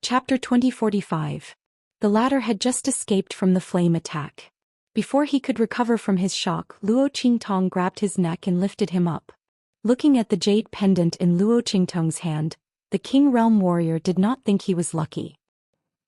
Chapter 2045. The latter had just escaped from the flame attack. Before he could recover from his shock, Luo Qingtong grabbed his neck and lifted him up. Looking at the jade pendant in Luo Qingtong's hand, the King Realm warrior did not think he was lucky.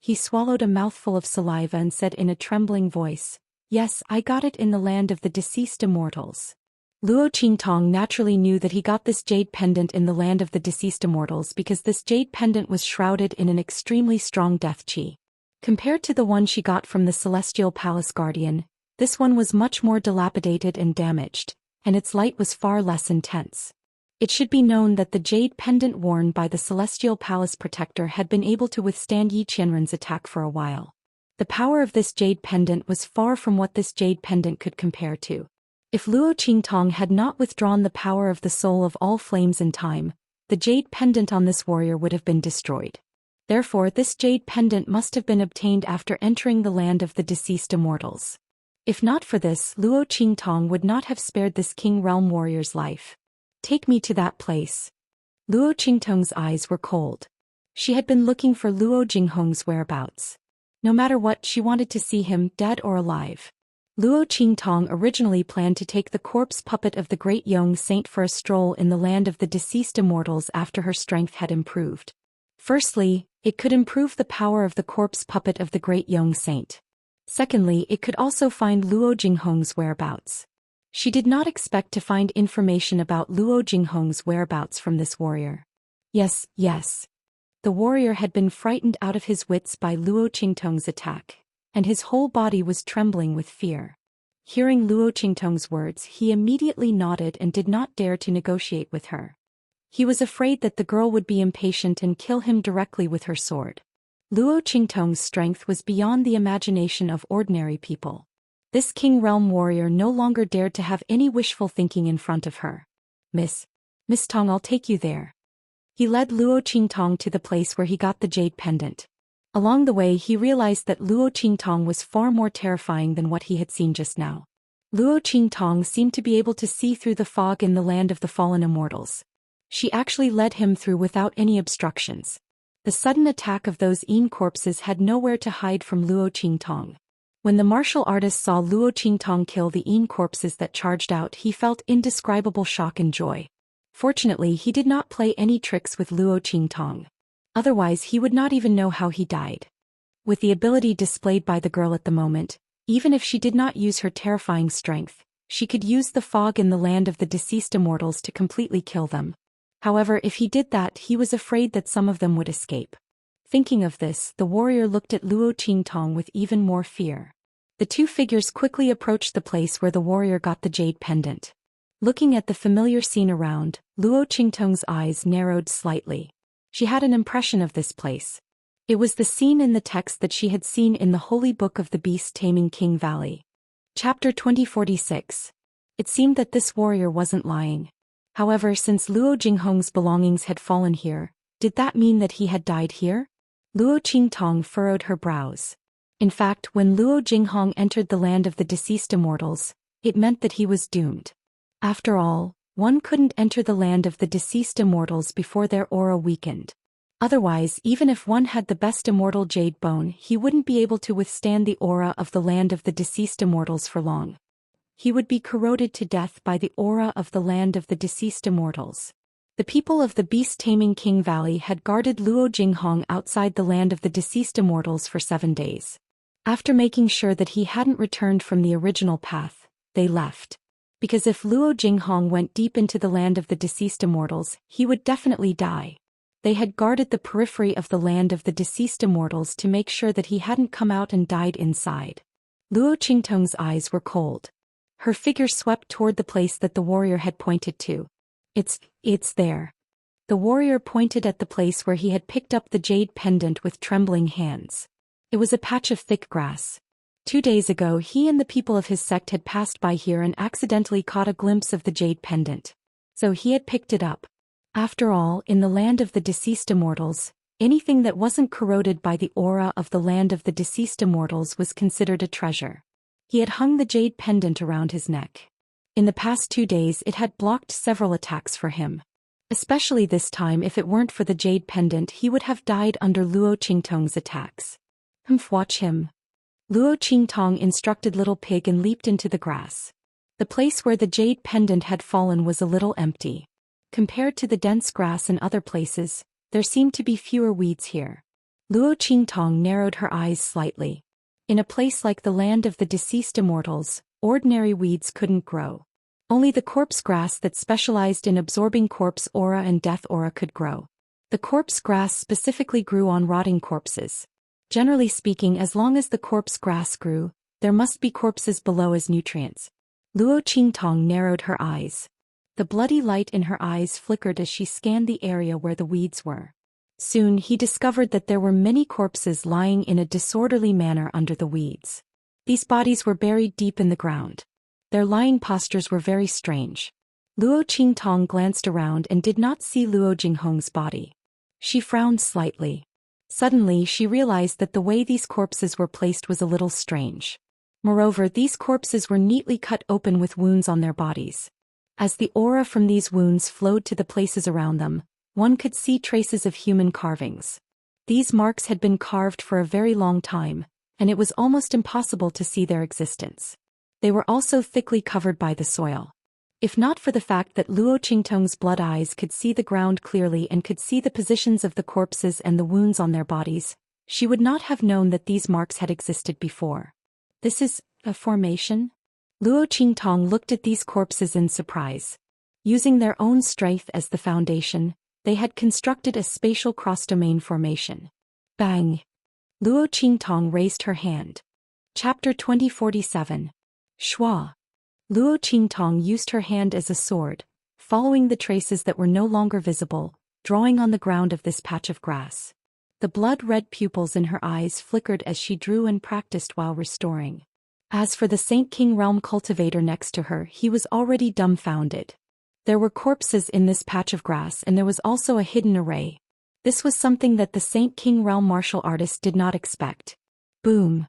He swallowed a mouthful of saliva and said in a trembling voice, "Yes, I got it in the land of the deceased immortals." Luo Qingtong naturally knew that he got this jade pendant in the land of the deceased immortals because this jade pendant was shrouded in an extremely strong death chi. Compared to the one she got from the Celestial Palace Guardian, this one was much more dilapidated and damaged, and its light was far less intense. It should be known that the jade pendant worn by the Celestial Palace Protector had been able to withstand Yi Qianren's attack for a while. The power of this jade pendant was far from what this jade pendant could compare to. If Luo Qingtong had not withdrawn the power of the soul of all flames in time, the jade pendant on this warrior would have been destroyed. Therefore, this jade pendant must have been obtained after entering the land of the deceased immortals. If not for this, Luo Qingtong would not have spared this King Realm warrior's life. "Take me to that place." Luo Qingtong's eyes were cold. She had been looking for Luo Jinghong's whereabouts. No matter what, she wanted to see him, dead or alive. Luo Qingtong originally planned to take the corpse puppet of the great young saint for a stroll in the land of the deceased immortals after her strength had improved. Firstly, it could improve the power of the corpse puppet of the great young saint. Secondly, it could also find Luo Jinghong's whereabouts. She did not expect to find information about Luo Jinghong's whereabouts from this warrior. Yes. The warrior had been frightened out of his wits by Luo Qingtong's attack, and his whole body was trembling with fear. Hearing Luo Qingtong's words, he immediately nodded and did not dare to negotiate with her. He was afraid that the girl would be impatient and kill him directly with her sword. Luo Qingtong's strength was beyond the imagination of ordinary people. This King Realm warrior no longer dared to have any wishful thinking in front of her. Miss Tong, I'll take you there." He led Luo Qingtong to the place where he got the jade pendant. Along the way, he realized that Luo Qingtong was far more terrifying than what he had seen just now. Luo Qingtong seemed to be able to see through the fog in the land of the fallen immortals. She actually led him through without any obstructions. The sudden attack of those corpses had nowhere to hide from Luo Qingtong. When the martial artist saw Luo Qingtong kill the corpses that charged out, he felt indescribable shock and joy. Fortunately, he did not play any tricks with Luo Qingtong. Otherwise, he would not even know how he died. With the ability displayed by the girl at the moment, even if she did not use her terrifying strength, she could use the fog in the land of the deceased immortals to completely kill them. However, if he did that, he was afraid that some of them would escape. Thinking of this, the warrior looked at Luo Qingtong with even more fear. The two figures quickly approached the place where the warrior got the jade pendant. Looking at the familiar scene around, Luo Qingtong's eyes narrowed slightly. She had an impression of this place. It was the scene in the text that she had seen in the Holy Book of the Beast Taming King Valley. Chapter 2046. It seemed that this warrior wasn't lying. However, since Luo Jinghong's belongings had fallen here, did that mean that he had died here? Luo Qingtong furrowed her brows. In fact, when Luo Jinghong entered the land of the deceased immortals, it meant that he was doomed. After all, one couldn't enter the land of the deceased immortals before their aura weakened. Otherwise, even if one had the best immortal jade bone, he wouldn't be able to withstand the aura of the land of the deceased immortals for long. He would be corroded to death by the aura of the land of the deceased immortals. The people of the Beast Taming King Valley had guarded Luo Jinghong outside the land of the deceased immortals for 7 days. After making sure that he hadn't returned from the original path, they left. Because if Luo Jinghong went deep into the land of the deceased immortals, he would definitely die. They had guarded the periphery of the land of the deceased immortals to make sure that he hadn't come out and died inside. Luo Qingtong's eyes were cold. Her figure swept toward the place that the warrior had pointed to. It's there. The warrior pointed at the place where he had picked up the jade pendant with trembling hands. It was a patch of thick grass. 2 days ago, he and the people of his sect had passed by here and accidentally caught a glimpse of the jade pendant. So he had picked it up. After all, in the land of the deceased immortals, anything that wasn't corroded by the aura of the land of the deceased immortals was considered a treasure. He had hung the jade pendant around his neck. In the past 2 days, it had blocked several attacks for him. Especially this time, if it weren't for the jade pendant, he would have died under Luo Qingtong's attacks. Watch him. Luo Qingtong instructed Little Pig and leaped into the grass. The place where the jade pendant had fallen was a little empty. Compared to the dense grass in other places, there seemed to be fewer weeds here. Luo Qingtong narrowed her eyes slightly. In a place like the land of the deceased immortals, ordinary weeds couldn't grow. Only the corpse grass that specialized in absorbing corpse aura and death aura could grow. The corpse grass specifically grew on rotting corpses. Generally speaking, as long as the corpse grass grew, there must be corpses below as nutrients. Luo Qingtong narrowed her eyes. The bloody light in her eyes flickered as she scanned the area where the weeds were. Soon he discovered that there were many corpses lying in a disorderly manner under the weeds. These bodies were buried deep in the ground. Their lying postures were very strange. Luo Qingtong glanced around and did not see Luo Jinghong's body. She frowned slightly. Suddenly she realized that the way these corpses were placed was a little strange. Moreover, these corpses were neatly cut open with wounds on their bodies. As the aura from these wounds flowed to the places around them, one could see traces of human carvings. These marks had been carved for a very long time, and it was almost impossible to see their existence. They were also thickly covered by the soil. If not for the fact that Luo Qingtong's blood eyes could see the ground clearly and could see the positions of the corpses and the wounds on their bodies, she would not have known that these marks had existed before. This is a formation? Luo Qingtong looked at these corpses in surprise. Using their own strength as the foundation, they had constructed a spatial cross-domain formation. Bang! Luo Qingtong raised her hand. Chapter 2047. Schwa. Luo Qingtong used her hand as a sword, following the traces that were no longer visible, drawing on the ground of this patch of grass. The blood-red pupils in her eyes flickered as she drew and practiced while restoring. As for the Saint King Realm cultivator next to her, he was already dumbfounded. There were corpses in this patch of grass, and there was also a hidden array. This was something that the Saint King Realm martial artist did not expect. Boom!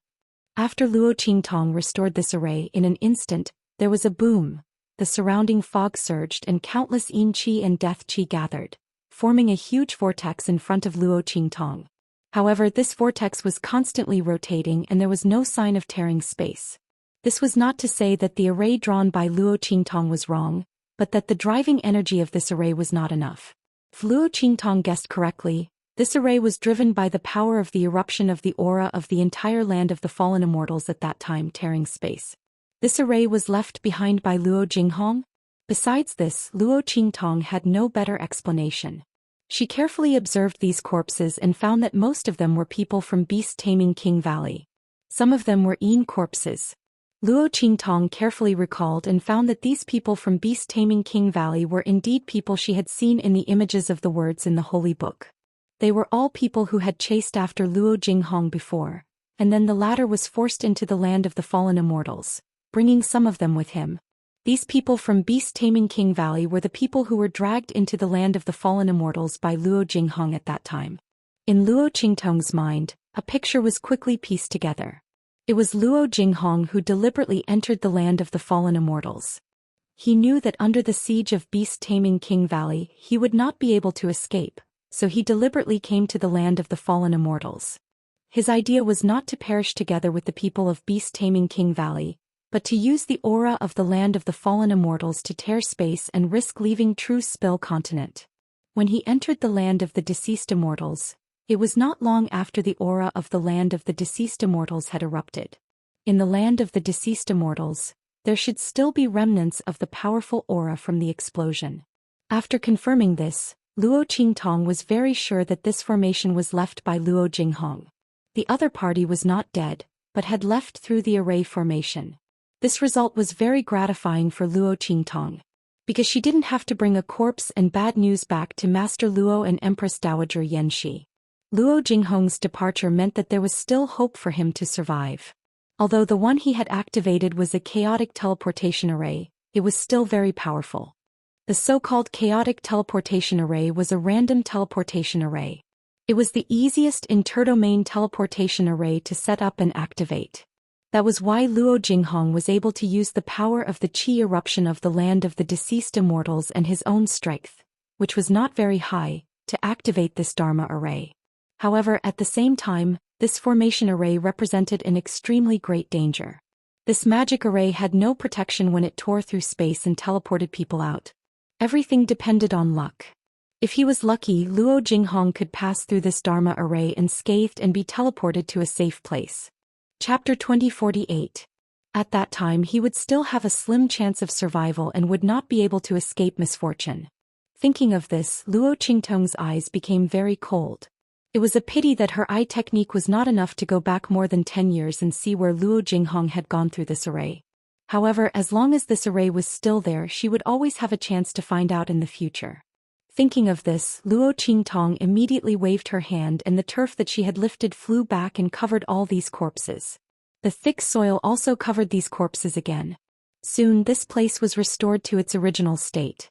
After Luo Qingtong restored this array, in an instant, there was a boom. The surrounding fog surged and countless yin qi and death qi gathered, forming a huge vortex in front of Luo Qingtong. However, this vortex was constantly rotating and there was no sign of tearing space. This was not to say that the array drawn by Luo Qingtong was wrong, but that the driving energy of this array was not enough. If Luo Qingtong guessed correctly, this array was driven by the power of the eruption of the aura of the entire land of the fallen immortals at that time, tearing space. This array was left behind by Luo Jinghong. Besides this, Luo Qingtong had no better explanation. She carefully observed these corpses and found that most of them were people from beast-taming King Valley. Some of them were Yin corpses. Luo Qingtong carefully recalled and found that these people from beast-taming King Valley were indeed people she had seen in the images of the words in the Holy Book. They were all people who had chased after Luo Jinghong before, and then the latter was forced into the land of the fallen immortals, bringing some of them with him. These people from beast-taming King Valley were the people who were dragged into the land of the fallen immortals by Luo Jinghong at that time. In Luo Qingtong's mind, a picture was quickly pieced together. It was Luo Jinghong who deliberately entered the land of the fallen immortals. He knew that under the siege of beast-taming King Valley, he would not be able to escape, so he deliberately came to the land of the fallen immortals. His idea was not to perish together with the people of beast-taming King Valley, but to use the aura of the land of the fallen immortals to tear space and risk leaving True Spill continent. When he entered the land of the deceased immortals, it was not long after the aura of the land of the deceased immortals had erupted. In the land of the deceased immortals, there should still be remnants of the powerful aura from the explosion. After confirming this, Luo Qingtong was very sure that this formation was left by Luo Jinghong. The other party was not dead, but had left through the array formation. This result was very gratifying for Luo Qingtong, because she didn't have to bring a corpse and bad news back to Master Luo and Empress Dowager Yanxi. Luo Jinghong's departure meant that there was still hope for him to survive. Although the one he had activated was a chaotic teleportation array, it was still very powerful. The so-called chaotic teleportation array was a random teleportation array. It was the easiest interdomain teleportation array to set up and activate. That was why Luo Jinghong was able to use the power of the qi eruption of the land of the deceased immortals and his own strength, which was not very high, to activate this Dharma array. However, at the same time, this formation array represented an extremely great danger. This magic array had no protection when it tore through space and teleported people out. Everything depended on luck. If he was lucky, Luo Jinghong could pass through this Dharma array unscathed and be teleported to a safe place. Chapter 2048. At that time he would still have a slim chance of survival and would not be able to escape misfortune. Thinking of this, Luo Qingtong's eyes became very cold. It was a pity that her eye technique was not enough to go back more than 10 years and see where Luo Jinghong had gone through this array. However, as long as this array was still there, she would always have a chance to find out in the future. Thinking of this, Luo Qingtong immediately waved her hand and the turf that she had lifted flew back and covered all these corpses. The thick soil also covered these corpses again. Soon this place was restored to its original state.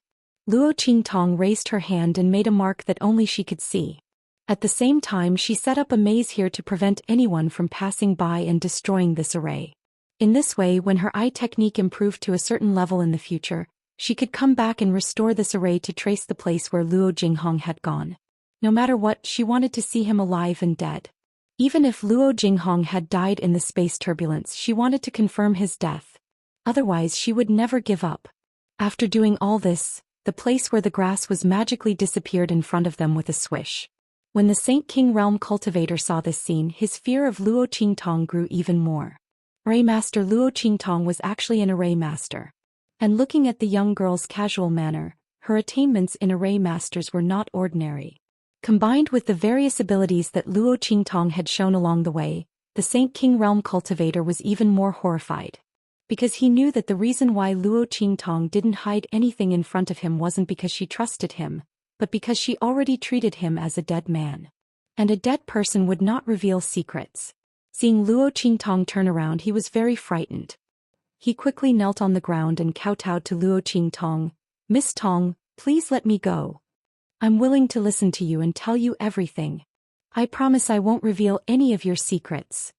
Luo Qingtong raised her hand and made a mark that only she could see. At the same time she set up a maze here to prevent anyone from passing by and destroying this array. In this way, when her eye technique improved to a certain level in the future, she could come back and restore this array to trace the place where Luo Jinghong had gone. No matter what, she wanted to see him alive and dead. Even if Luo Jinghong had died in the space turbulence, she wanted to confirm his death. Otherwise she would never give up. After doing all this, the place where the grass was magically disappeared in front of them with a swish. When the Saint King Realm cultivator saw this scene, his fear of Luo Qingtong grew even more. Array Master Luo Qingtong was actually an array master. And looking at the young girl's casual manner, her attainments in array masters were not ordinary. Combined with the various abilities that Luo Qingtong had shown along the way, the Saint King Realm cultivator was even more horrified. Because he knew that the reason why Luo Qingtong didn't hide anything in front of him wasn't because she trusted him, but because she already treated him as a dead man. And a dead person would not reveal secrets. Seeing Luo Qingtong turn around, he was very frightened. He quickly knelt on the ground and kowtowed to Luo Qingtong. "Miss Tong, please let me go. I'm willing to listen to you and tell you everything. I promise I won't reveal any of your secrets.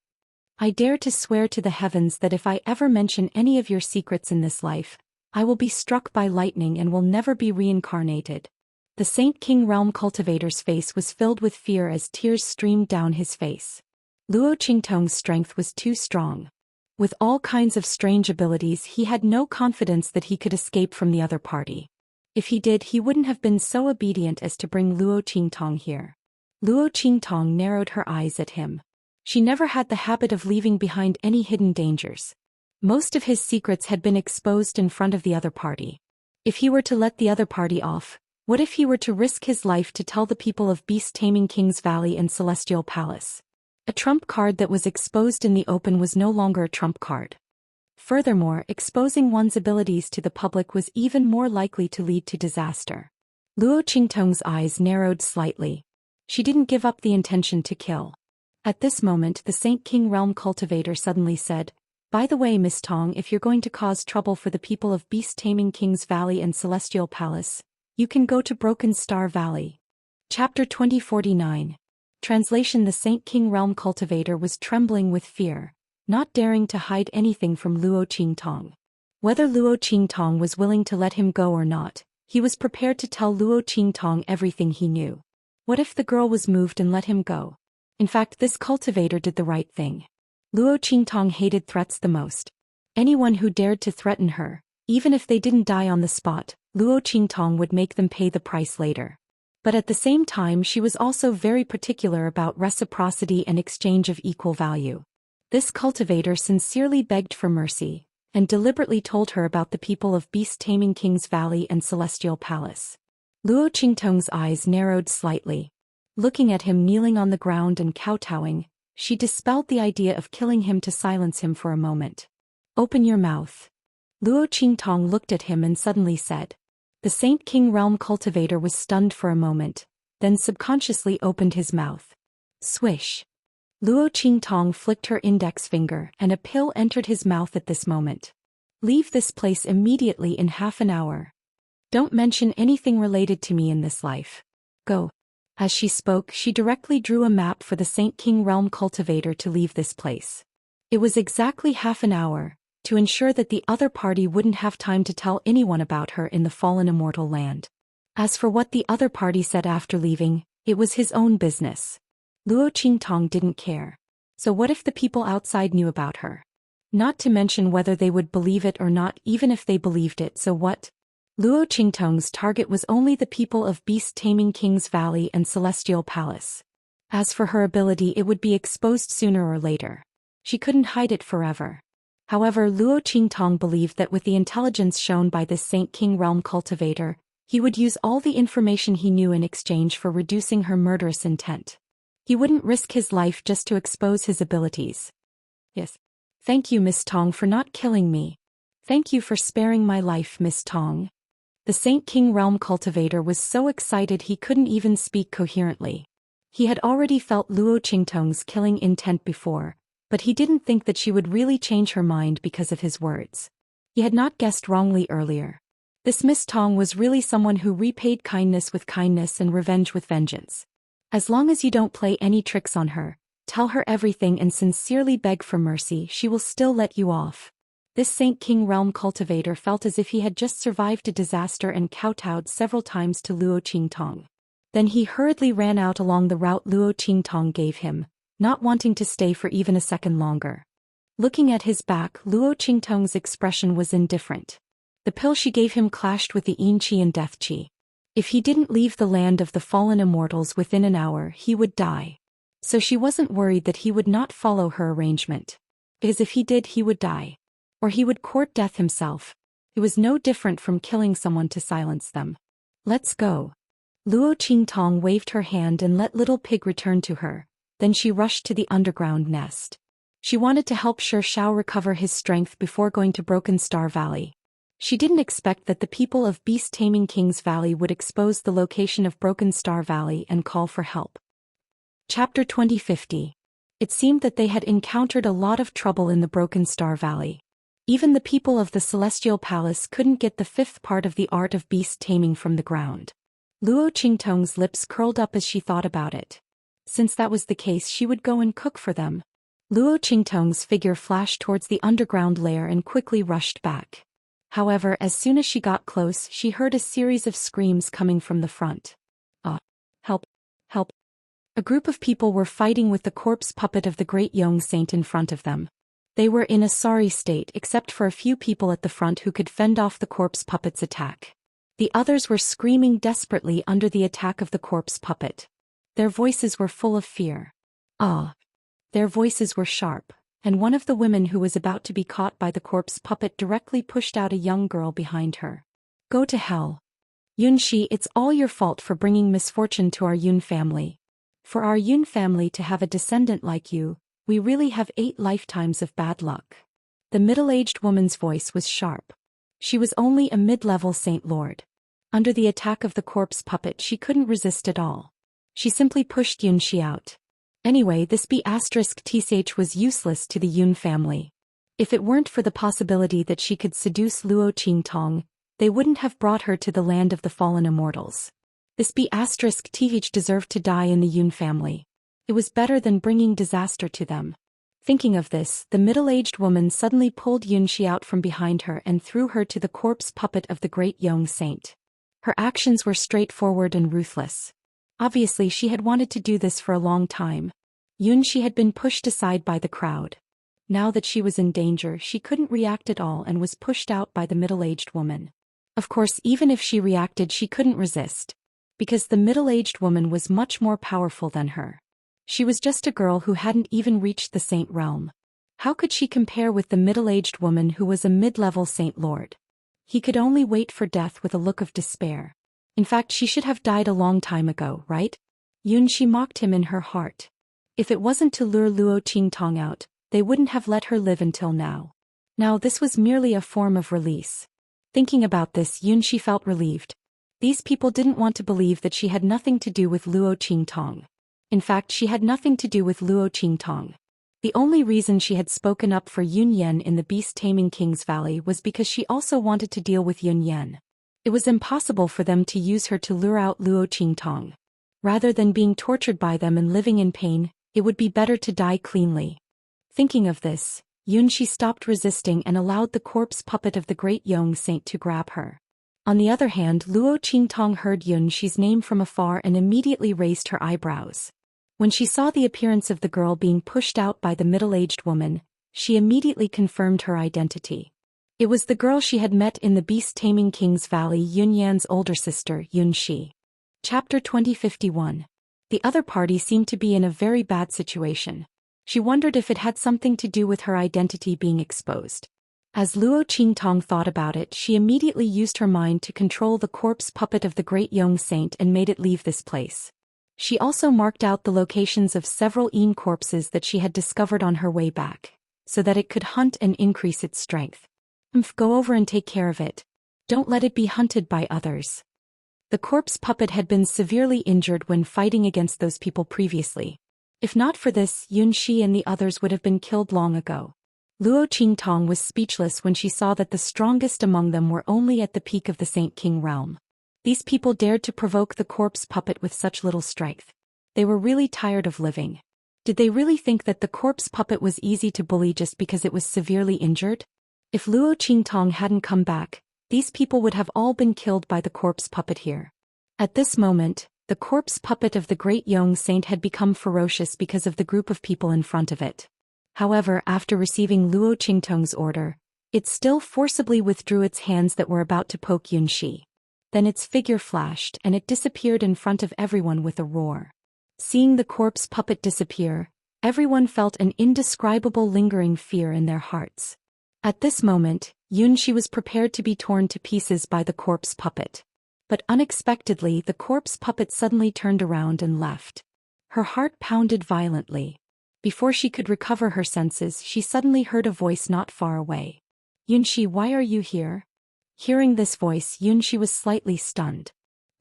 I dare to swear to the heavens that if I ever mention any of your secrets in this life, I will be struck by lightning and will never be reincarnated." The Saint King Realm cultivator's face was filled with fear as tears streamed down his face. Luo Qingtong's strength was too strong. With all kinds of strange abilities, he had no confidence that he could escape from the other party. If he did, he wouldn't have been so obedient as to bring Luo Qingtong here. Luo Qingtong narrowed her eyes at him. She never had the habit of leaving behind any hidden dangers. Most of his secrets had been exposed in front of the other party. If he were to let the other party off, what if he were to risk his life to tell the people of beast-taming King's Valley and Celestial Palace? A trump card that was exposed in the open was no longer a trump card. Furthermore, exposing one's abilities to the public was even more likely to lead to disaster. Luo Qingtong's eyes narrowed slightly. She didn't give up the intention to kill. At this moment, the Saint King Realm cultivator suddenly said, "By the way, Miss Tong, if you're going to cause trouble for the people of beast-taming King's Valley and Celestial Palace, you can go to Broken Star Valley." Chapter 2049. Translation: The Saint King Realm cultivator was trembling with fear, not daring to hide anything from Luo Qingtong. Whether Luo Qingtong was willing to let him go or not, he was prepared to tell Luo Qingtong everything he knew. What if the girl was moved and let him go? In fact, this cultivator did the right thing. Luo Qingtong hated threats the most. Anyone who dared to threaten her, even if they didn't die on the spot, Luo Qingtong would make them pay the price later. But at the same time, she was also very particular about reciprocity and exchange of equal value. This cultivator sincerely begged for mercy, and deliberately told her about the people of beast-taming King's Valley and Celestial Palace. Luo Qingtong's eyes narrowed slightly. Looking at him kneeling on the ground and kowtowing, she dispelled the idea of killing him to silence him for a moment. "Open your mouth." Luo Qingtong looked at him and suddenly said. The Saint King Realm cultivator was stunned for a moment, then subconsciously opened his mouth. Swish. Luo Qingtong flicked her index finger and a pill entered his mouth at this moment. "Leave this place immediately in half an hour. Don't mention anything related to me in this life. Go." As she spoke, she directly drew a map for the Saint King Realm cultivator to leave this place. It was exactly half an hour, to ensure that the other party wouldn't have time to tell anyone about her in the fallen immortal land. As for what the other party said after leaving, it was his own business. Luo Qingtong didn't care. So what if the people outside knew about her? Not to mention whether they would believe it or not. Even if they believed it, so what? Luo Qingtong's target was only the people of beast-taming King's Valley and Celestial Palace. As for her ability, it would be exposed sooner or later. She couldn't hide it forever. However, Luo Qingtong believed that with the intelligence shown by this Saint King Realm cultivator, he would use all the information he knew in exchange for reducing her murderous intent. He wouldn't risk his life just to expose his abilities. Yes. Thank you, Miss Tong, for not killing me. Thank you for sparing my life, Miss Tong. The Saint King Realm cultivator was so excited he couldn't even speak coherently. He had already felt Luo Qingtong's killing intent before, but he didn't think that she would really change her mind because of his words. He had not guessed wrongly earlier. This Miss Tong was really someone who repaid kindness with kindness and revenge with vengeance. As long as you don't play any tricks on her, tell her everything and sincerely beg for mercy, she will still let you off. This Saint King Realm cultivator felt as if he had just survived a disaster and kowtowed several times to Luo Qingtong. Then he hurriedly ran out along the route Luo Qingtong gave him, not wanting to stay for even a second longer. Looking at his back, Luo Qingtong's expression was indifferent. The pill she gave him clashed with the Yin Qi and Death Qi. If he didn't leave the land of the fallen immortals within an hour, he would die. So she wasn't worried that he would not follow her arrangement. Because if he did, he would die. Or he would court death himself. It was no different from killing someone to silence them. Let's go. Luo Qingtong waved her hand and let Little Pig return to her. Then she rushed to the underground nest. She wanted to help Zhou Xian recover his strength before going to Broken Star Valley. She didn't expect that the people of beast-taming King's Valley would expose the location of Broken Star Valley and call for help. Chapter 2050. It seemed that they had encountered a lot of trouble in the Broken Star Valley. Even the people of the Celestial Palace couldn't get the fifth part of the art of beast-taming from the ground. Luo Qingtong's lips curled up as she thought about it. Since that was the case, she would go and cook for them. Luo Qingtong's figure flashed towards the underground lair and quickly rushed back. However, as soon as she got close, she heard a series of screams coming from the front. Help! Help! A group of people were fighting with the corpse puppet of the great young saint in front of them. They were in a sorry state except for a few people at the front who could fend off the corpse puppet's attack. The others were screaming desperately under the attack of the corpse puppet. Their voices were full of fear. Their voices were sharp, and one of the women who was about to be caught by the corpse puppet directly pushed out a young girl behind her. Go to hell. Yunxi, it's all your fault for bringing misfortune to our Yun family. For our Yun family to have a descendant like you, we really have 8 lifetimes of bad luck. The middle-aged woman's voice was sharp. She was only a mid-level Saint Lord. Under the attack of the corpse puppet, she couldn't resist at all. She simply pushed Yunxi out. Anyway, this B*TCH was useless to the Yun family. If it weren't for the possibility that she could seduce Luo Qingtong, they wouldn't have brought her to the land of the fallen immortals. This B*TH deserved to die in the Yun family. It was better than bringing disaster to them. Thinking of this, the middle-aged woman suddenly pulled Yunxi out from behind her and threw her to the corpse puppet of the great young saint. Her actions were straightforward and ruthless. Obviously, she had wanted to do this for a long time. Yunxi had been pushed aside by the crowd. Now that she was in danger, she couldn't react at all and was pushed out by the middle-aged woman. Of course, even if she reacted, she couldn't resist. Because the middle-aged woman was much more powerful than her. She was just a girl who hadn't even reached the saint realm. How could she compare with the middle-aged woman who was a mid-level Saint Lord? He could only wait for death with a look of despair. In fact, she should have died a long time ago, right? Yunxi mocked him in her heart. If it wasn't to lure Luo Qingtong out, they wouldn't have let her live until now. Now this was merely a form of release. Thinking about this, Yunxi felt relieved. These people didn't want to believe that she had nothing to do with Luo Qingtong. In fact, she had nothing to do with Luo Qingtong. The only reason she had spoken up for Yun Yan in the beast-taming King's Valley was because she also wanted to deal with Yun Yan. It was impossible for them to use her to lure out Luo Qingtong. Rather than being tortured by them and living in pain, it would be better to die cleanly. Thinking of this, Yunxi stopped resisting and allowed the corpse puppet of the great young saint to grab her. On the other hand, Luo Qingtong heard Yun Shi's name from afar and immediately raised her eyebrows. When she saw the appearance of the girl being pushed out by the middle-aged woman, she immediately confirmed her identity. It was the girl she had met in the beast-taming King's Valley, Yunyan's older sister, Yun Shi. Chapter 2051. The other party seemed to be in a very bad situation. She wondered if it had something to do with her identity being exposed. As Luo Qingtong thought about it, she immediately used her mind to control the corpse puppet of the great young saint and made it leave this place. She also marked out the locations of several Yin corpses that she had discovered on her way back, so that it could hunt and increase its strength. Go over and take care of it. Don't let it be hunted by others. The corpse puppet had been severely injured when fighting against those people previously. If not for this, Yun Shi and the others would have been killed long ago. Luo Qingtong was speechless when she saw that the strongest among them were only at the peak of the Saint King realm. These people dared to provoke the corpse puppet with such little strength. They were really tired of living. Did they really think that the corpse puppet was easy to bully just because it was severely injured? If Luo Qingtong hadn't come back, these people would have all been killed by the corpse puppet here. At this moment, the corpse puppet of the great young saint had become ferocious because of the group of people in front of it. However, after receiving Luo Qingtong's order, it still forcibly withdrew its hands that were about to poke Yun Shi. Then its figure flashed and it disappeared in front of everyone with a roar. Seeing the corpse puppet disappear, everyone felt an indescribable lingering fear in their hearts. At this moment, Yun Shi was prepared to be torn to pieces by the corpse puppet. But unexpectedly, the corpse puppet suddenly turned around and left. Her heart pounded violently. Before she could recover her senses, she suddenly heard a voice not far away. Yun Shi, why are you here? Hearing this voice, Yun Shi was slightly stunned.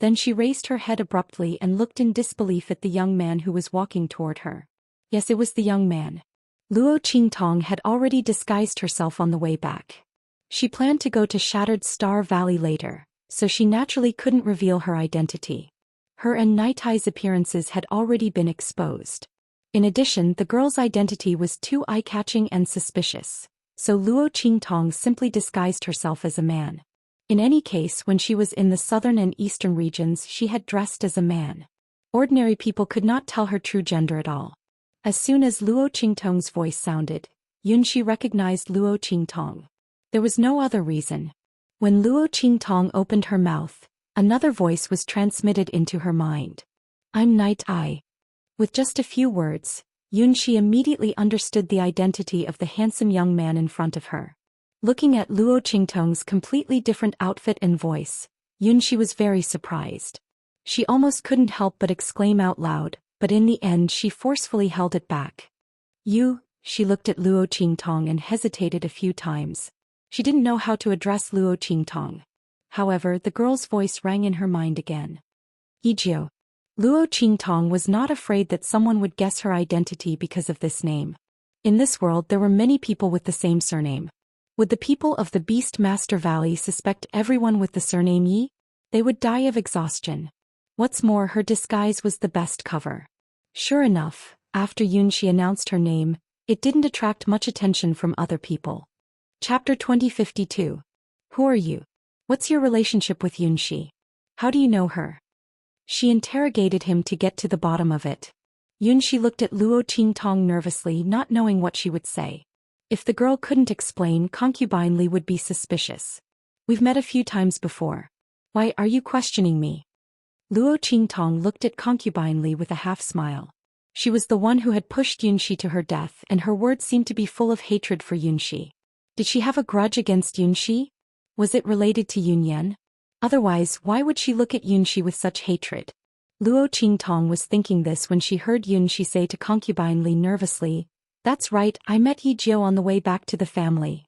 Then she raised her head abruptly and looked in disbelief at the young man who was walking toward her. Yes, it was the young man. Luo Qingtong had already disguised herself on the way back. She planned to go to Shattered Star Valley later, so she naturally couldn't reveal her identity. Her and Night Eye's appearances had already been exposed. In addition, the girl's identity was too eye-catching and suspicious, so Luo Qingtong simply disguised herself as a man. In any case, when she was in the southern and eastern regions, she had dressed as a man. Ordinary people could not tell her true gender at all. As soon as Luo Qingtong's voice sounded, Yun Shi recognized Luo Qingtong. There was no other reason. When Luo Qingtong opened her mouth, another voice was transmitted into her mind. I'm Night Eye. With just a few words, Yun Shi immediately understood the identity of the handsome young man in front of her. Looking at Luo Qingtong's completely different outfit and voice, Yun Shi was very surprised. She almost couldn't help but exclaim out loud, but in the end she forcefully held it back. You, she looked at Luo Qingtong and hesitated a few times. She didn't know how to address Luo Qingtong. However, the girl's voice rang in her mind again. Yijio. Luo Qingtong was not afraid that someone would guess her identity because of this name. In this world there were many people with the same surname. Would the people of the Beastmaster Valley suspect everyone with the surname Yi? They would die of exhaustion. What's more, her disguise was the best cover. Sure enough, after Yun Shi announced her name, it didn't attract much attention from other people. Chapter 2052. Who are you? What's your relationship with Yun Shi? How do you know her? She interrogated him to get to the bottom of it. Yun Shi looked at Luo Qingtong nervously, not knowing what she would say. If the girl couldn't explain, Concubine Li would be suspicious. We've met a few times before. Why are you questioning me? Luo Qingtong looked at Concubine Li with a half-smile. She was the one who had pushed Yun Shi to her death, and her words seemed to be full of hatred for Yun Shi. Did she have a grudge against Yun Shi? Was it related to Yun Yan? Otherwise, why would she look at Yun Shi with such hatred? Luo Qingtong was thinking this when she heard Yun Shi say to Concubine Li nervously, "That's right, I met Yi Jiu on the way back to the family.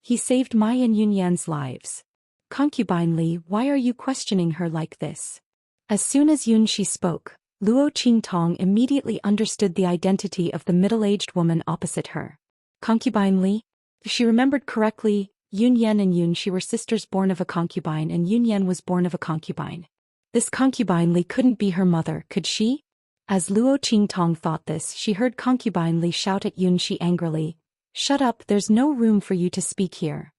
He saved my and Yun Yan's lives." Concubine Li, why are you questioning her like this? As soon as Yun Shi spoke, Luo Qingtong immediately understood the identity of the middle-aged woman opposite her. Concubine Li? If she remembered correctly, Yun Yan and Yun Shi were sisters born of a concubine, and Yun Yan was born of a concubine. This Concubine Li couldn't be her mother, could she? As Luo Qingtong thought this, she heard Concubine Li shout at Yun Shi angrily, "Shut up, there's no room for you to speak here."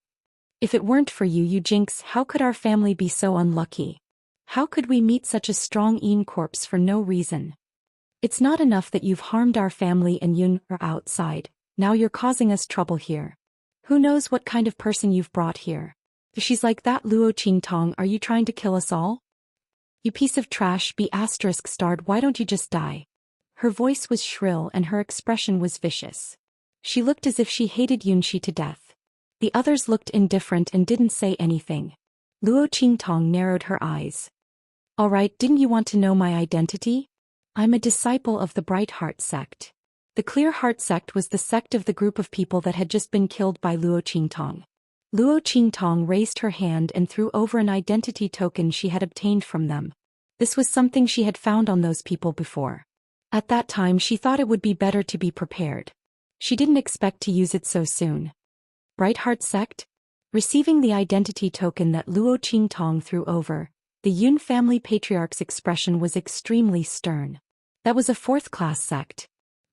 If it weren't for you, you jinx, how could our family be so unlucky? How could we meet such a strong Yin corpse for no reason? It's not enough that you've harmed our family and Yun are outside, now you're causing us trouble here. Who knows what kind of person you've brought here? If she's like that Luo Qingtong, are you trying to kill us all? You piece of trash, B****, why don't you just die? Her voice was shrill and her expression was vicious. She looked as if she hated Yunxi to death. The others looked indifferent and didn't say anything. Luo Qingtong narrowed her eyes. Alright, didn't you want to know my identity? I'm a disciple of the Bright Heart sect. The Clear Heart sect was the sect of the group of people that had just been killed by Luo Qingtong. Luo Qingtong raised her hand and threw over an identity token she had obtained from them. This was something she had found on those people before. At that time she thought it would be better to be prepared. She didn't expect to use it so soon. Bright Heart sect? Receiving the identity token that Luo Qingtong threw over, the Yun family patriarch's expression was extremely stern. That was a fourth-class sect.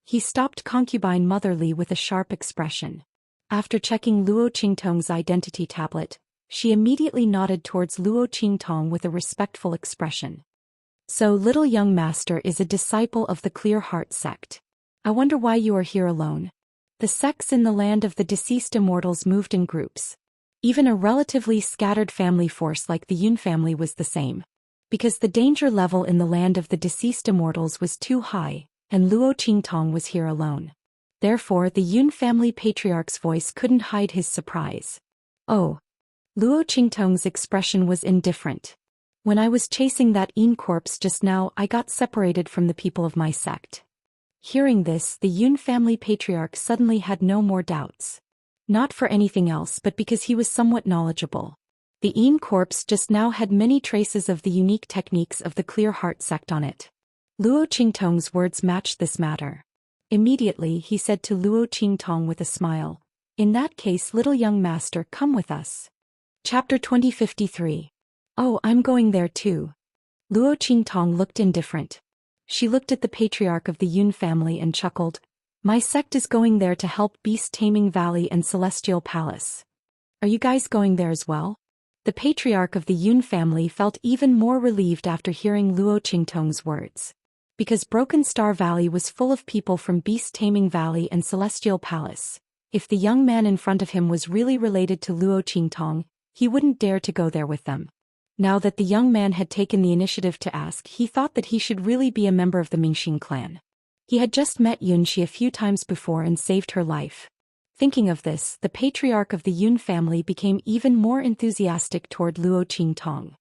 He stopped concubine Motherly with a sharp expression. After checking Luo Qingtong's identity tablet, she immediately nodded towards Luo Qingtong with a respectful expression. So little young master is a disciple of the Clear Heart sect. I wonder why you are here alone. The sects in the land of the deceased immortals moved in groups. Even a relatively scattered family force like the Yun family was the same. Because the danger level in the land of the deceased immortals was too high, and Luo Qingtong was here alone. Therefore the Yun family patriarch's voice couldn't hide his surprise. Oh. Luo Qingtong's expression was indifferent. When I was chasing that Yin corpse just now, I got separated from the people of my sect. Hearing this, the Yun family patriarch suddenly had no more doubts. Not for anything else but because he was somewhat knowledgeable. The Yin corpse just now had many traces of the unique techniques of the Clear Heart sect on it. Luo Qingtong's words matched this matter. Immediately he said to Luo Qingtong with a smile, "In that case, little young master, come with us." Chapter 2053. Oh, I'm going there too. Luo Qingtong looked indifferent. She looked at the patriarch of the Yun family and chuckled. My sect is going there to help Beast Taming Valley and Celestial Palace. Are you guys going there as well? The patriarch of the Yun family felt even more relieved after hearing Luo Qingtong's words. Because Broken Star Valley was full of people from Beast Taming Valley and Celestial Palace. If the young man in front of him was really related to Luo Qingtong, he wouldn't dare to go there with them. Now that the young man had taken the initiative to ask, he thought that he should really be a member of the Mingxing clan. He had just met Yunxi a few times before and saved her life. Thinking of this, the patriarch of the Yun family became even more enthusiastic toward Luo Qingtong.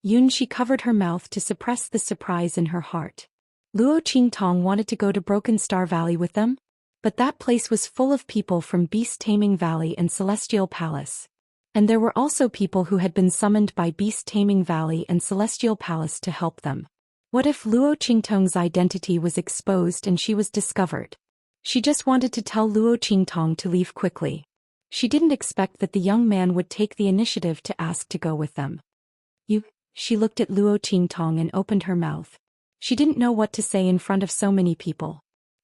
Yunxi covered her mouth to suppress the surprise in her heart. Luo Qingtong wanted to go to Broken Star Valley with them? But that place was full of people from Beast Taming Valley and Celestial Palace. And there were also people who had been summoned by Beast Taming Valley and Celestial Palace to help them. What if Luo Qingtong's identity was exposed and she was discovered? She just wanted to tell Luo Qingtong to leave quickly. She didn't expect that the young man would take the initiative to ask to go with them. She looked at Luo Qingtong and opened her mouth. She didn't know what to say in front of so many people.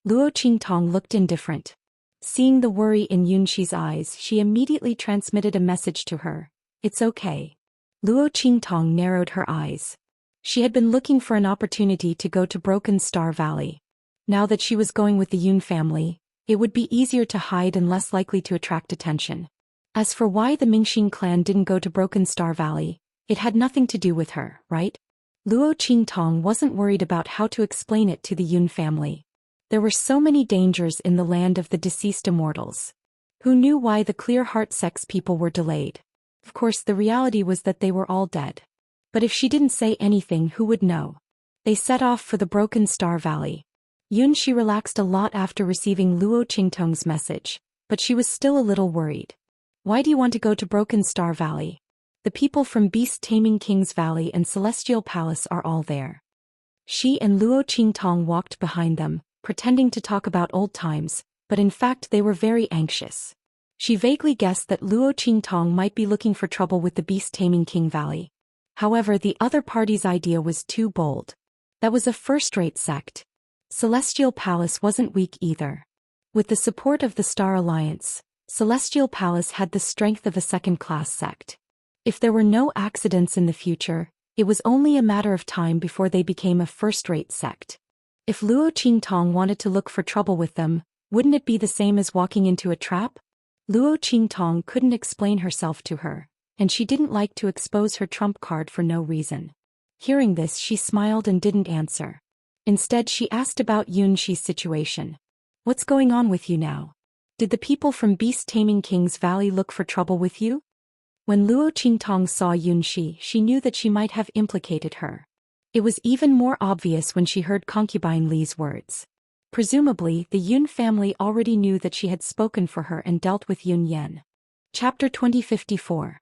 Luo Qingtong looked indifferent. Seeing the worry in Yunxi's eyes, she immediately transmitted a message to her. It's okay. Luo Qingtong narrowed her eyes. She had been looking for an opportunity to go to Broken Star Valley. Now that she was going with the Yun family, it would be easier to hide and less likely to attract attention. As for why the Mingxing clan didn't go to Broken Star Valley, it had nothing to do with her, right? Luo Qingtong wasn't worried about how to explain it to the Yun family. There were so many dangers in the land of the deceased immortals. Who knew why the Clear Heart sect's people were delayed? Of course, the reality was that they were all dead. But if she didn't say anything, who would know? They set off for the Broken Star Valley. Yunxi relaxed a lot after receiving Luo Qingtong's message, but she was still a little worried. Why do you want to go to Broken Star Valley? The people from Beast Taming King's Valley and Celestial Palace are all there. She and Luo Qingtong walked behind them, pretending to talk about old times, but in fact they were very anxious. She vaguely guessed that Luo Qingtong might be looking for trouble with the Beast Taming King Valley. However, the other party's idea was too bold. That was a first-rate sect. Celestial Palace wasn't weak either. With the support of the Star Alliance, Celestial Palace had the strength of a second-class sect. If there were no accidents in the future, it was only a matter of time before they became a first-rate sect. If Luo Qingtong wanted to look for trouble with them, wouldn't it be the same as walking into a trap? Luo Qingtong couldn't explain herself to her, and she didn't like to expose her trump card for no reason. Hearing this, she smiled and didn't answer. Instead, she asked about Yunxi's situation. What's going on with you now? Did the people from beast-taming King's Valley look for trouble with you? When Luo Qingtong saw Yunxi, she knew that she might have implicated her. It was even more obvious when she heard concubine Li's words. Presumably, the Yun family already knew that she had spoken for her and dealt with Yun Yan. Chapter 2054.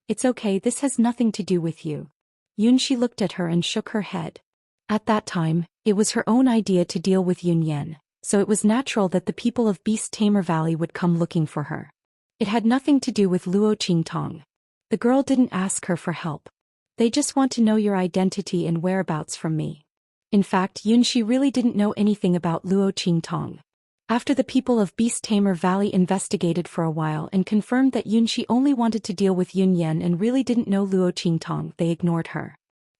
It's okay, this has nothing to do with you. Yunxi looked at her and shook her head. At that time, it was her own idea to deal with Yun Yan, so it was natural that the people of Beast Tamer Valley would come looking for her. It had nothing to do with Luo Qingtong. The girl didn't ask her for help. They just want to know your identity and whereabouts from me. In fact, Yunxi really didn't know anything about Luo Qingtong. After the people of Beast Tamer Valley investigated for a while and confirmed that Yunxi only wanted to deal with Yun Yan and really didn't know Luo Qingtong, they ignored her.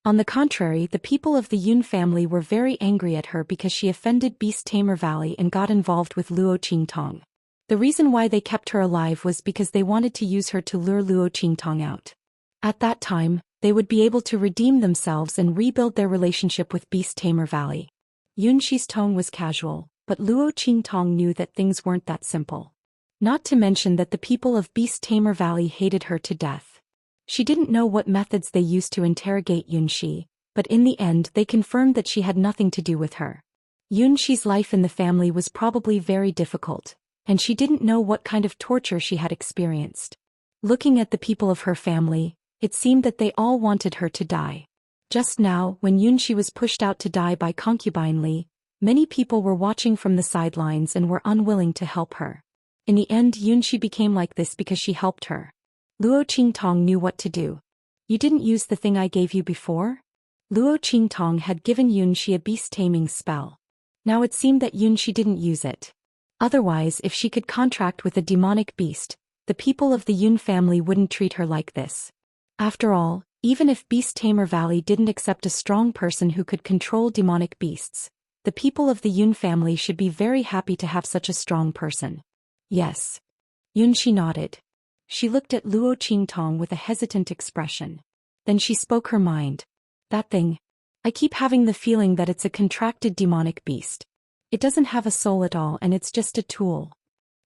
On the contrary, the people of the Yun family were very angry at her because she offended Beast Tamer Valley and got involved with Luo Qingtong. The reason why they kept her alive was because they wanted to use her to lure Luo Qingtong out. At that time, they would be able to redeem themselves and rebuild their relationship with Beast Tamer Valley. Yunxi's tone was casual, but Luo Qingtong knew that things weren't that simple. Not to mention that the people of Beast Tamer Valley hated her to death. She didn't know what methods they used to interrogate Yunxi, but in the end they confirmed that she had nothing to do with her. Yunxi's life in the family was probably very difficult, and she didn't know what kind of torture she had experienced. Looking at the people of her family, it seemed that they all wanted her to die. Just now, when Yunxi was pushed out to die by concubine Li, many people were watching from the sidelines and were unwilling to help her. In the end, Yunxi became like this because she helped her. Luo Qingtong knew what to do. You didn't use the thing I gave you before? Luo Qingtong had given Yunxi a beast-taming spell. Now it seemed that Yunxi didn't use it. Otherwise, if she could contract with a demonic beast, the people of the Yun family wouldn't treat her like this. After all, even if Beast Tamer Valley didn't accept a strong person who could control demonic beasts, the people of the Yun family should be very happy to have such a strong person. Yes. Yunxi nodded. She looked at Luo Qingtong with a hesitant expression. Then she spoke her mind. That thing. I keep having the feeling that it's a contracted demonic beast. It doesn't have a soul at all and it's just a tool.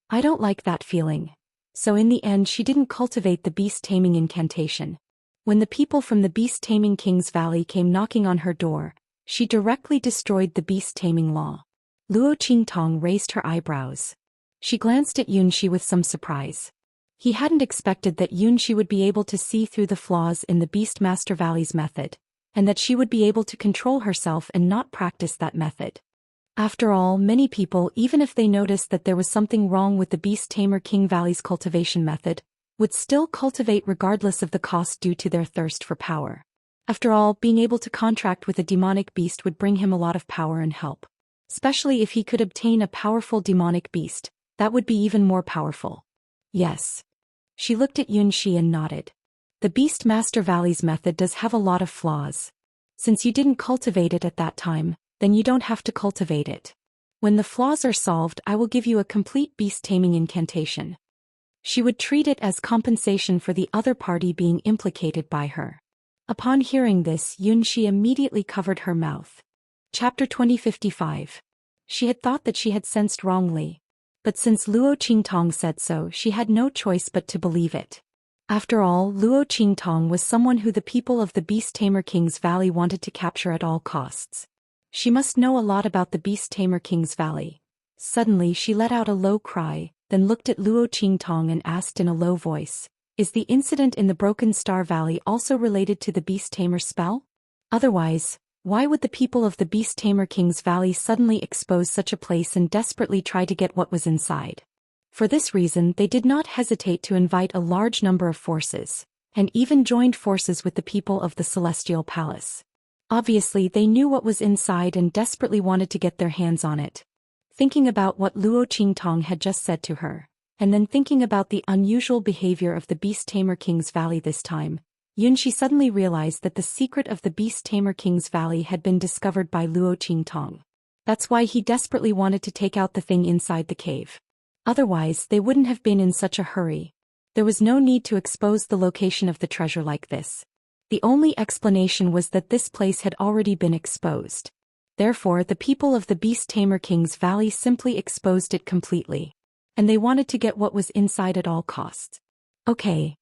I don't like that feeling. So in the end she didn't cultivate the beast-taming incantation. When the people from the beast-taming King's Valley came knocking on her door, she directly destroyed the beast-taming law. Luo Qingtong raised her eyebrows. She glanced at Yunxi with some surprise. He hadn't expected that Yunxi would be able to see through the flaws in the Beastmaster Valley's method, and that she would be able to control herself and not practice that method. After all, many people, even if they noticed that there was something wrong with the Beast Tamer King Valley's cultivation method, would still cultivate regardless of the cost due to their thirst for power. After all, being able to contract with a demonic beast would bring him a lot of power and help. Especially if he could obtain a powerful demonic beast, that would be even more powerful. Yes. She looked at Yunxi and nodded. The Beastmaster Valley's method does have a lot of flaws. Since you didn't cultivate it at that time, then you don't have to cultivate it. When the flaws are solved, I will give you a complete beast-taming incantation. She would treat it as compensation for the other party being implicated by her. Upon hearing this, Yunxi immediately covered her mouth. Chapter 2055. She had thought that she had sensed wrongly. But since Luo Qingtong said so, she had no choice but to believe it. After all, Luo Qingtong was someone who the people of the Beast Tamer King's Valley wanted to capture at all costs. She must know a lot about the Beast Tamer King's Valley. Suddenly she let out a low cry, then looked at Luo Qingtong and asked in a low voice, "Is the incident in the Broken Star Valley also related to the Beast Tamer spell? Otherwise, why would the people of the Beast Tamer King's Valley suddenly expose such a place and desperately try to get what was inside?" For this reason, they did not hesitate to invite a large number of forces, and even joined forces with the people of the Celestial Palace. Obviously, they knew what was inside and desperately wanted to get their hands on it. Thinking about what Luo Qingtong had just said to her, And then thinking about the unusual behavior of the Beast Tamer King's Valley this time, Xianxia suddenly realized that the secret of the Beast Tamer King's Valley had been discovered by Luo Qingtong. That's why he desperately wanted to take out the thing inside the cave. Otherwise, they wouldn't have been in such a hurry. There was no need to expose the location of the treasure like this. The only explanation was that this place had already been exposed. Therefore, the people of the Beast Tamer King's Valley simply exposed it completely. And they wanted to get what was inside at all costs. Okay.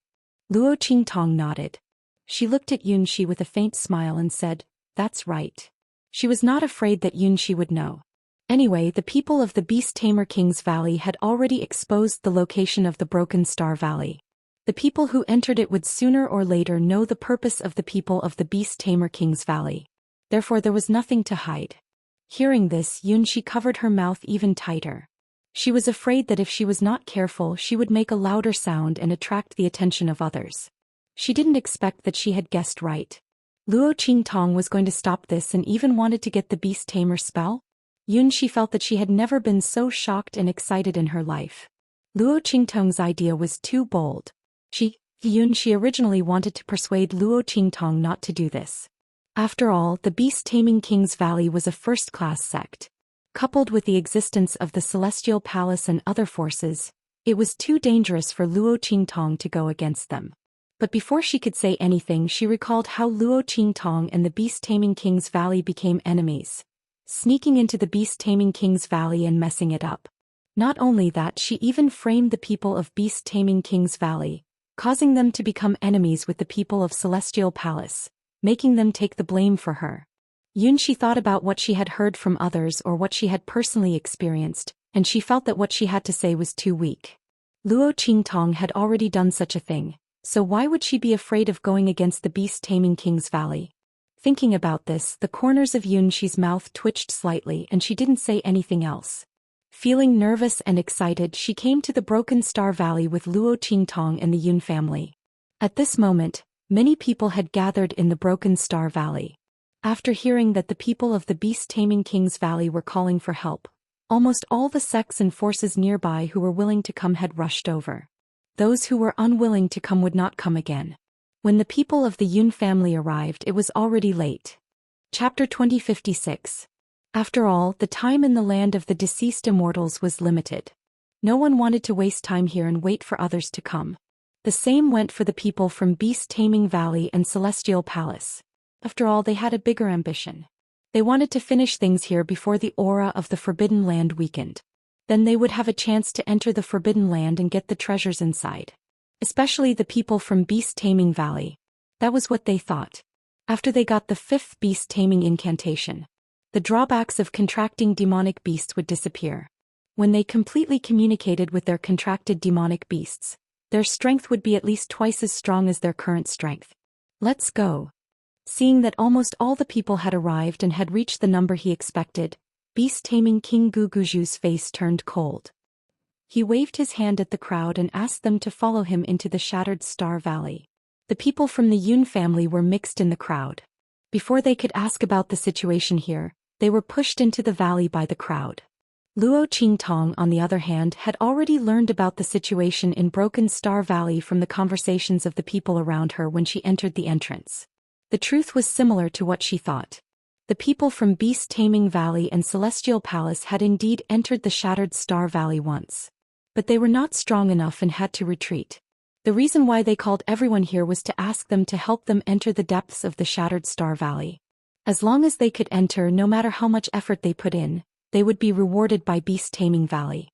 Luo Qingtong nodded. She looked at Xianxia with a faint smile and said, "That's right." She was not afraid that Xianxia would know. Anyway, the people of the Beast Tamer King's Valley had already exposed the location of the Broken Star Valley. The people who entered it would sooner or later know the purpose of the people of the Beast Tamer King's Valley. Therefore there was nothing to hide. Hearing this, Xianxia covered her mouth even tighter. She was afraid that if she was not careful she would make a louder sound and attract the attention of others. She didn't expect that she had guessed right. Luo Qingtong was going to stop this and even wanted to get the Beast Tamer spell? Xianxia felt that she had never been so shocked and excited in her life. Luo Qingtong's idea was too bold. Xianxia originally wanted to persuade Luo Qingtong not to do this. After all, the Beast Taming King's Valley was a first-class sect. Coupled with the existence of the Celestial Palace and other forces, it was too dangerous for Luo Qingtong to go against them. But before she could say anything, she recalled how Luo Qingtong and the Beast Taming King's Valley became enemies, sneaking into the Beast Taming King's Valley and messing it up. Not only that, she even framed the people of Beast Taming King's Valley, causing them to become enemies with the people of Celestial Palace, making them take the blame for her. Xianxia thought about what she had heard from others or what she had personally experienced, and she felt that what she had to say was too weak. Luo Qingtong had already done such a thing, so why would she be afraid of going against the Beast Taming King's Valley? Thinking about this, the corners of Xianxia's mouth twitched slightly and she didn't say anything else. Feeling nervous and excited, she came to the Broken Star Valley with Luo Qingtong and the Yun family. At this moment, many people had gathered in the Broken Star Valley. After hearing that the people of the Beast Taming King's Valley were calling for help, almost all the sects and forces nearby who were willing to come had rushed over. Those who were unwilling to come would not come again. When the people of the Yun family arrived, it was already late. Chapter 2056. After all, the time in the land of the deceased immortals was limited. No one wanted to waste time here and wait for others to come. The same went for the people from Beast Taming Valley and Celestial Palace. After all, they had a bigger ambition. They wanted to finish things here before the aura of the Forbidden Land weakened. Then they would have a chance to enter the Forbidden Land and get the treasures inside. Especially the people from Beast Taming Valley. That was what they thought. After they got the 5th beast taming incantation, the drawbacks of contracting demonic beasts would disappear. When they completely communicated with their contracted demonic beasts, their strength would be at least twice as strong as their current strength. Let's go. Seeing that almost all the people had arrived and had reached the number he expected, Beast Taming King Guguju's face turned cold. He waved his hand at the crowd and asked them to follow him into the Shattered Star Valley. The people from the Yun family were mixed in the crowd. Before they could ask about the situation here, they were pushed into the valley by the crowd. Luo Qingtong, on the other hand, had already learned about the situation in Broken Star Valley from the conversations of the people around her when she entered the entrance. The truth was similar to what she thought. The people from Beast Taming Valley and Celestial Palace had indeed entered the Shattered Star Valley once. But they were not strong enough and had to retreat. The reason why they called everyone here was to ask them to help them enter the depths of the Shattered Star Valley. As long as they could enter, no matter how much effort they put in, they would be rewarded by Beast Taming Valley.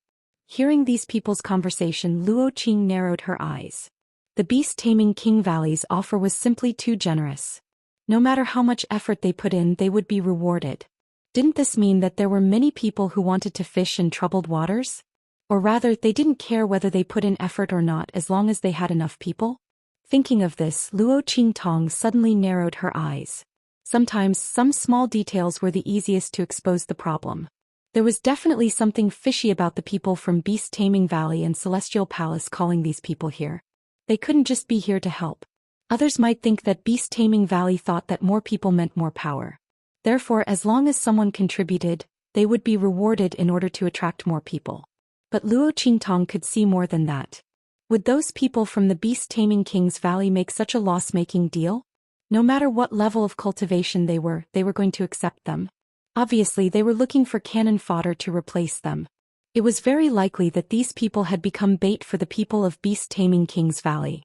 Hearing these people's conversation, Luo Qing narrowed her eyes. The Beast Taming King Valley's offer was simply too generous. No matter how much effort they put in, they would be rewarded. Didn't this mean that there were many people who wanted to fish in troubled waters? Or rather, they didn't care whether they put in effort or not as long as they had enough people? Thinking of this, Luo Qingtong suddenly narrowed her eyes. Sometimes, some small details were the easiest to expose the problem. There was definitely something fishy about the people from Beast Taming Valley and Celestial Palace calling these people here. They couldn't just be here to help. Others might think that Beast Taming Valley thought that more people meant more power. Therefore, as long as someone contributed, they would be rewarded in order to attract more people. But Luo Qingtong could see more than that. Would those people from the beast-taming King's Valley make such a loss-making deal? No matter what level of cultivation they were going to accept them. Obviously, they were looking for cannon fodder to replace them. It was very likely that these people had become bait for the people of beast-taming King's Valley.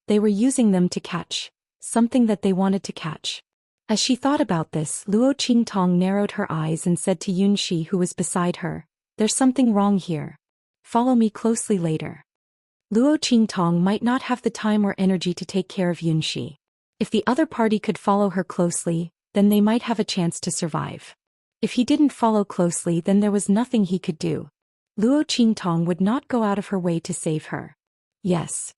They were using them to catch something that they wanted to catch. As she thought about this, Luo Qingtong narrowed her eyes and said to Yunxi, who was beside her, "There's something wrong here. Follow me closely later." Luo Qingtong might not have the time or energy to take care of Yunxi. If the other party could follow her closely, then they might have a chance to survive. If he didn't follow closely, then there was nothing he could do. Luo Qingtong would not go out of her way to save her. Yes.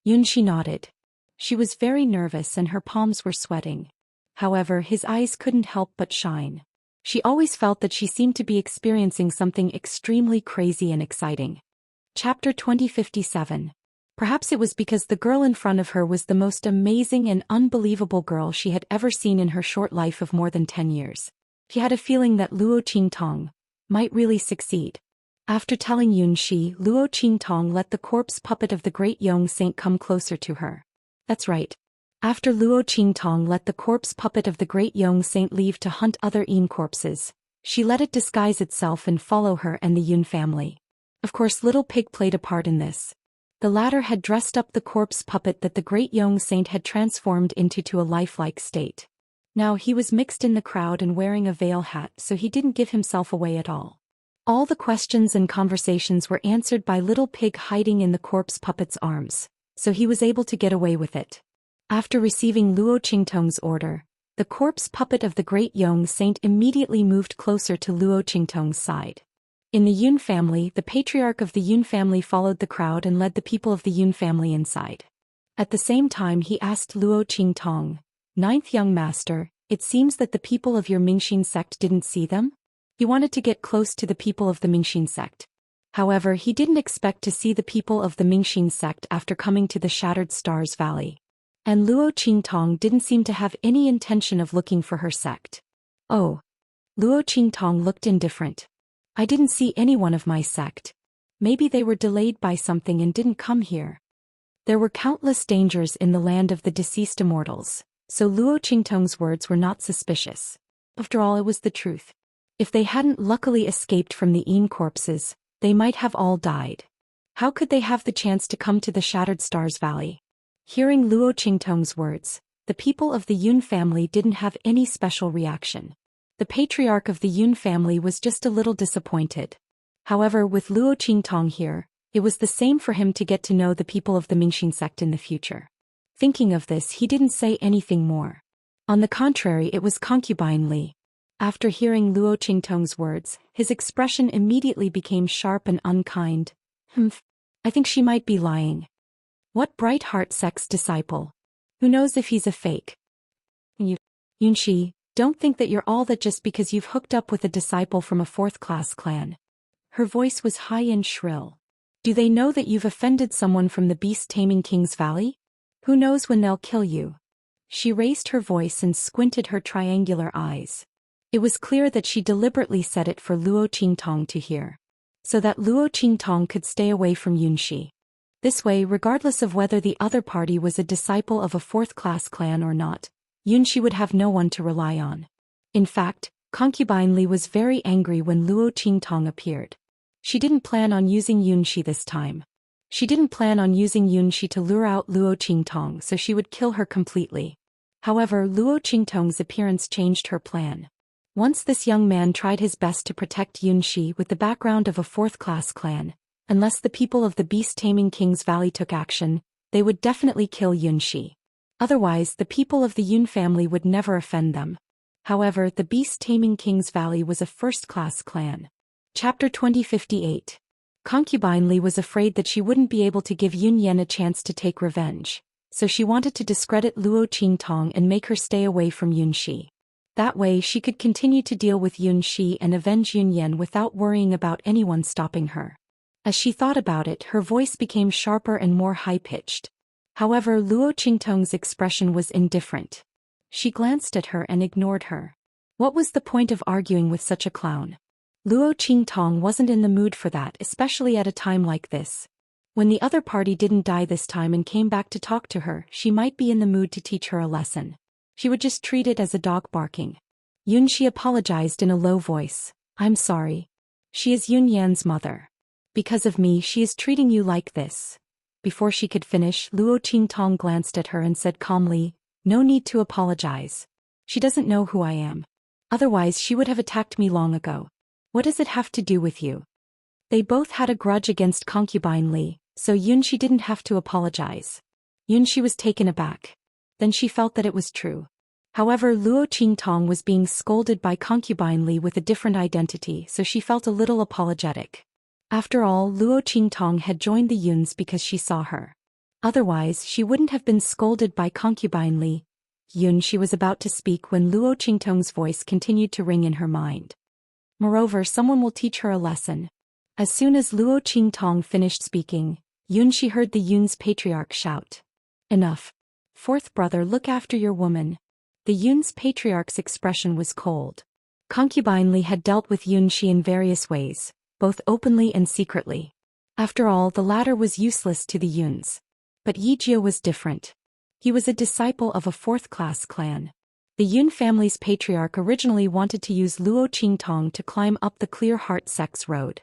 Yunxi nodded. She was very nervous and her palms were sweating. However, his eyes couldn't help but shine. She always felt that she seemed to be experiencing something extremely crazy and exciting. Chapter 2057. Perhaps it was because the girl in front of her was the most amazing and unbelievable girl she had ever seen in her short life of more than 10 years. She had a feeling that Luo Qingtong might really succeed. After telling Yunxi, Luo Qingtong let the corpse puppet of the great young saint come closer to her. That's right. After Luo Qingtong let the corpse puppet of the great young saint leave to hunt other Yin corpses, she let it disguise itself and follow her and the Yun family. Of course, Little Pig played a part in this. The latter had dressed up the corpse puppet that the great young saint had transformed into a lifelike state. Now he was mixed in the crowd and wearing a veil hat, so he didn't give himself away at all. All the questions and conversations were answered by Little Pig hiding in the corpse puppet's arms, so he was able to get away with it. After receiving Luo Qingtong's order, the corpse puppet of the great young saint immediately moved closer to Luo Qingtong's side. In the Yun family, the patriarch of the Yun family followed the crowd and led the people of the Yun family inside. At the same time, he asked Luo Qingtong, "Ninth young master, it seems that the people of your Mingxin sect didn't see them?" He wanted to get close to the people of the Mingxin sect. However, he didn't expect to see the people of the Mingxin sect after coming to the Shattered Stars Valley. And Luo Qingtong didn't seem to have any intention of looking for her sect. Oh. Luo Qingtong looked indifferent. "I didn't see anyone of my sect. Maybe they were delayed by something and didn't come here." There were countless dangers in the land of the deceased immortals, so Luo Qingtong's words were not suspicious. After all, it was the truth. If they hadn't luckily escaped from the Yin corpses, they might have all died. How could they have the chance to come to the Shattered Stars Valley? Hearing Luo Qingtong's words, the people of the Yun family didn't have any special reaction. The patriarch of the Yun family was just a little disappointed. However, with Luo Qingtong here, it was the same for him to get to know the people of the Mingxin sect in the future. Thinking of this, he didn't say anything more. On the contrary, it was Concubine Li. After hearing Luo Qingtong's words, his expression immediately became sharp and unkind. I think she might be lying. What bright heart sect's disciple? Who knows if he's a fake? Yunxi, don't think that you're all that just because you've hooked up with a disciple from a fourth-class clan. Her voice was high and shrill. Do they know that you've offended someone from the beast-taming King's Valley? Who knows when they'll kill you? She raised her voice and squinted her triangular eyes. It was clear that she deliberately said it for Luo Qingtong to hear, so that Luo Qingtong could stay away from Yunxi. This way, regardless of whether the other party was a disciple of a fourth-class clan or not, Yunxi would have no one to rely on. In fact, Concubine Li was very angry when Luo Qingtong appeared. She didn't plan on using Yunxi this time. She didn't plan on using Yunxi to lure out Luo Qingtong, so she would kill her completely. However, Luo Qingtong's appearance changed her plan. Once this young man tried his best to protect Yunxi with the background of a fourth-class clan, unless the people of the beast-taming King's Valley took action, they would definitely kill Yunxi. Otherwise, the people of the Yun family would never offend them. However, the beast-taming King's Valley was a first-class clan. Chapter 2058. Concubine Li was afraid that she wouldn't be able to give Yun Yan a chance to take revenge, so she wanted to discredit Luo Qingtong and make her stay away from Yunxi. That way she could continue to deal with Yunxi and avenge Yun Yan without worrying about anyone stopping her. As she thought about it, her voice became sharper and more high-pitched. However, Luo Qingtong's expression was indifferent. She glanced at her and ignored her. What was the point of arguing with such a clown? Luo Qingtong wasn't in the mood for that, especially at a time like this. When the other party didn't die this time and came back to talk to her, she might be in the mood to teach her a lesson. She would just treat it as a dog barking. Xianxia apologized in a low voice. I'm sorry. She is Yan's mother. Because of me she is treating you like this. Before she could finish, Luo Qingtong glanced at her and said calmly, no need to apologize. She doesn't know who I am. Otherwise she would have attacked me long ago. What does it have to do with you? They both had a grudge against concubine Li, so Yunxi didn't have to apologize. Yunxi was taken aback. Then she felt that it was true. However, Luo Qingtong was being scolded by concubine Li with a different identity, so she felt a little apologetic. After all, Luo Qingtong had joined the Yuns because she saw her. Otherwise, she wouldn't have been scolded by concubine Li. Yunxi was about to speak when Luo Qingtong's voice continued to ring in her mind. Moreover, someone will teach her a lesson. As soon as Luo Qingtong finished speaking, Yunxi heard the Yun's patriarch shout. Enough. Fourth brother, look after your woman. The Yun's patriarch's expression was cold. Concubine Li had dealt with Yunxi in various ways, both openly and secretly. After all, the latter was useless to the Yuns. But Yijia was different. He was a disciple of a fourth-class clan. The Yun family's patriarch originally wanted to use Luo Qingtong to climb up the clear heart sex road.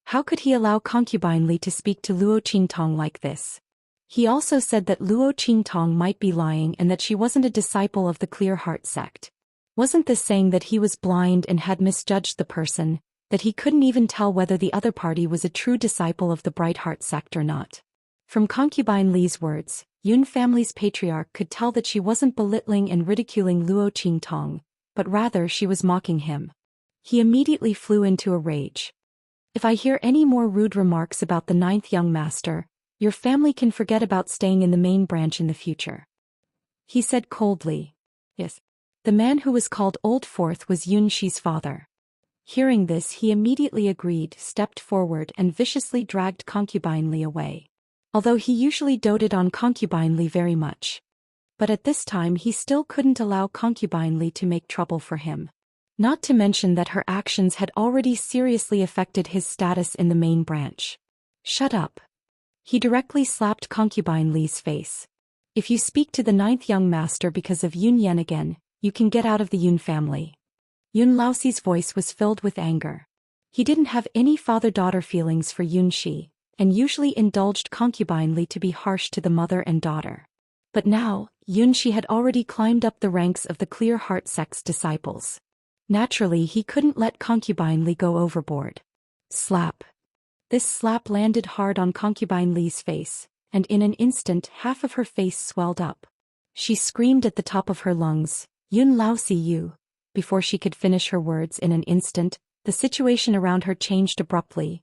How could he allow concubine Li to speak to Luo Qingtong like this? He also said that Luo Qingtong might be lying and that she wasn't a disciple of the clear heart sect. Wasn't this saying that he was blind and had misjudged the person, that he couldn't even tell whether the other party was a true disciple of the bright heart sect or not? From concubine Li's words, Yun family's patriarch could tell that she wasn't belittling and ridiculing Luo Qingtong, but rather she was mocking him. He immediately flew into a rage. If I hear any more rude remarks about the ninth young master, your family can forget about staying in the main branch in the future. He said coldly. Yes. The man who was called Old Fourth was Yunxi's father. Hearing this, he immediately agreed, stepped forward and viciously dragged concubine Li away. Although he usually doted on concubine Li very much. But at this time he still couldn't allow concubine Li to make trouble for him. Not to mention that her actions had already seriously affected his status in the main branch. Shut up. He directly slapped concubine Li's face. If you speak to the ninth young master because of Yun Yan again, you can get out of the Yun family. Yun Laoxi's voice was filled with anger. He didn't have any father-daughter feelings for Yunxi, and usually indulged concubine Li to be harsh to the mother and daughter. But now, Yunxi had already climbed up the ranks of the clear heart sect's disciples. Naturally, he couldn't let concubine Li go overboard. Slap. This slap landed hard on concubine Li's face, and in an instant half of her face swelled up. She screamed at the top of her lungs, Yun Laoxi you. Before she could finish her words in an instant, the situation around her changed abruptly.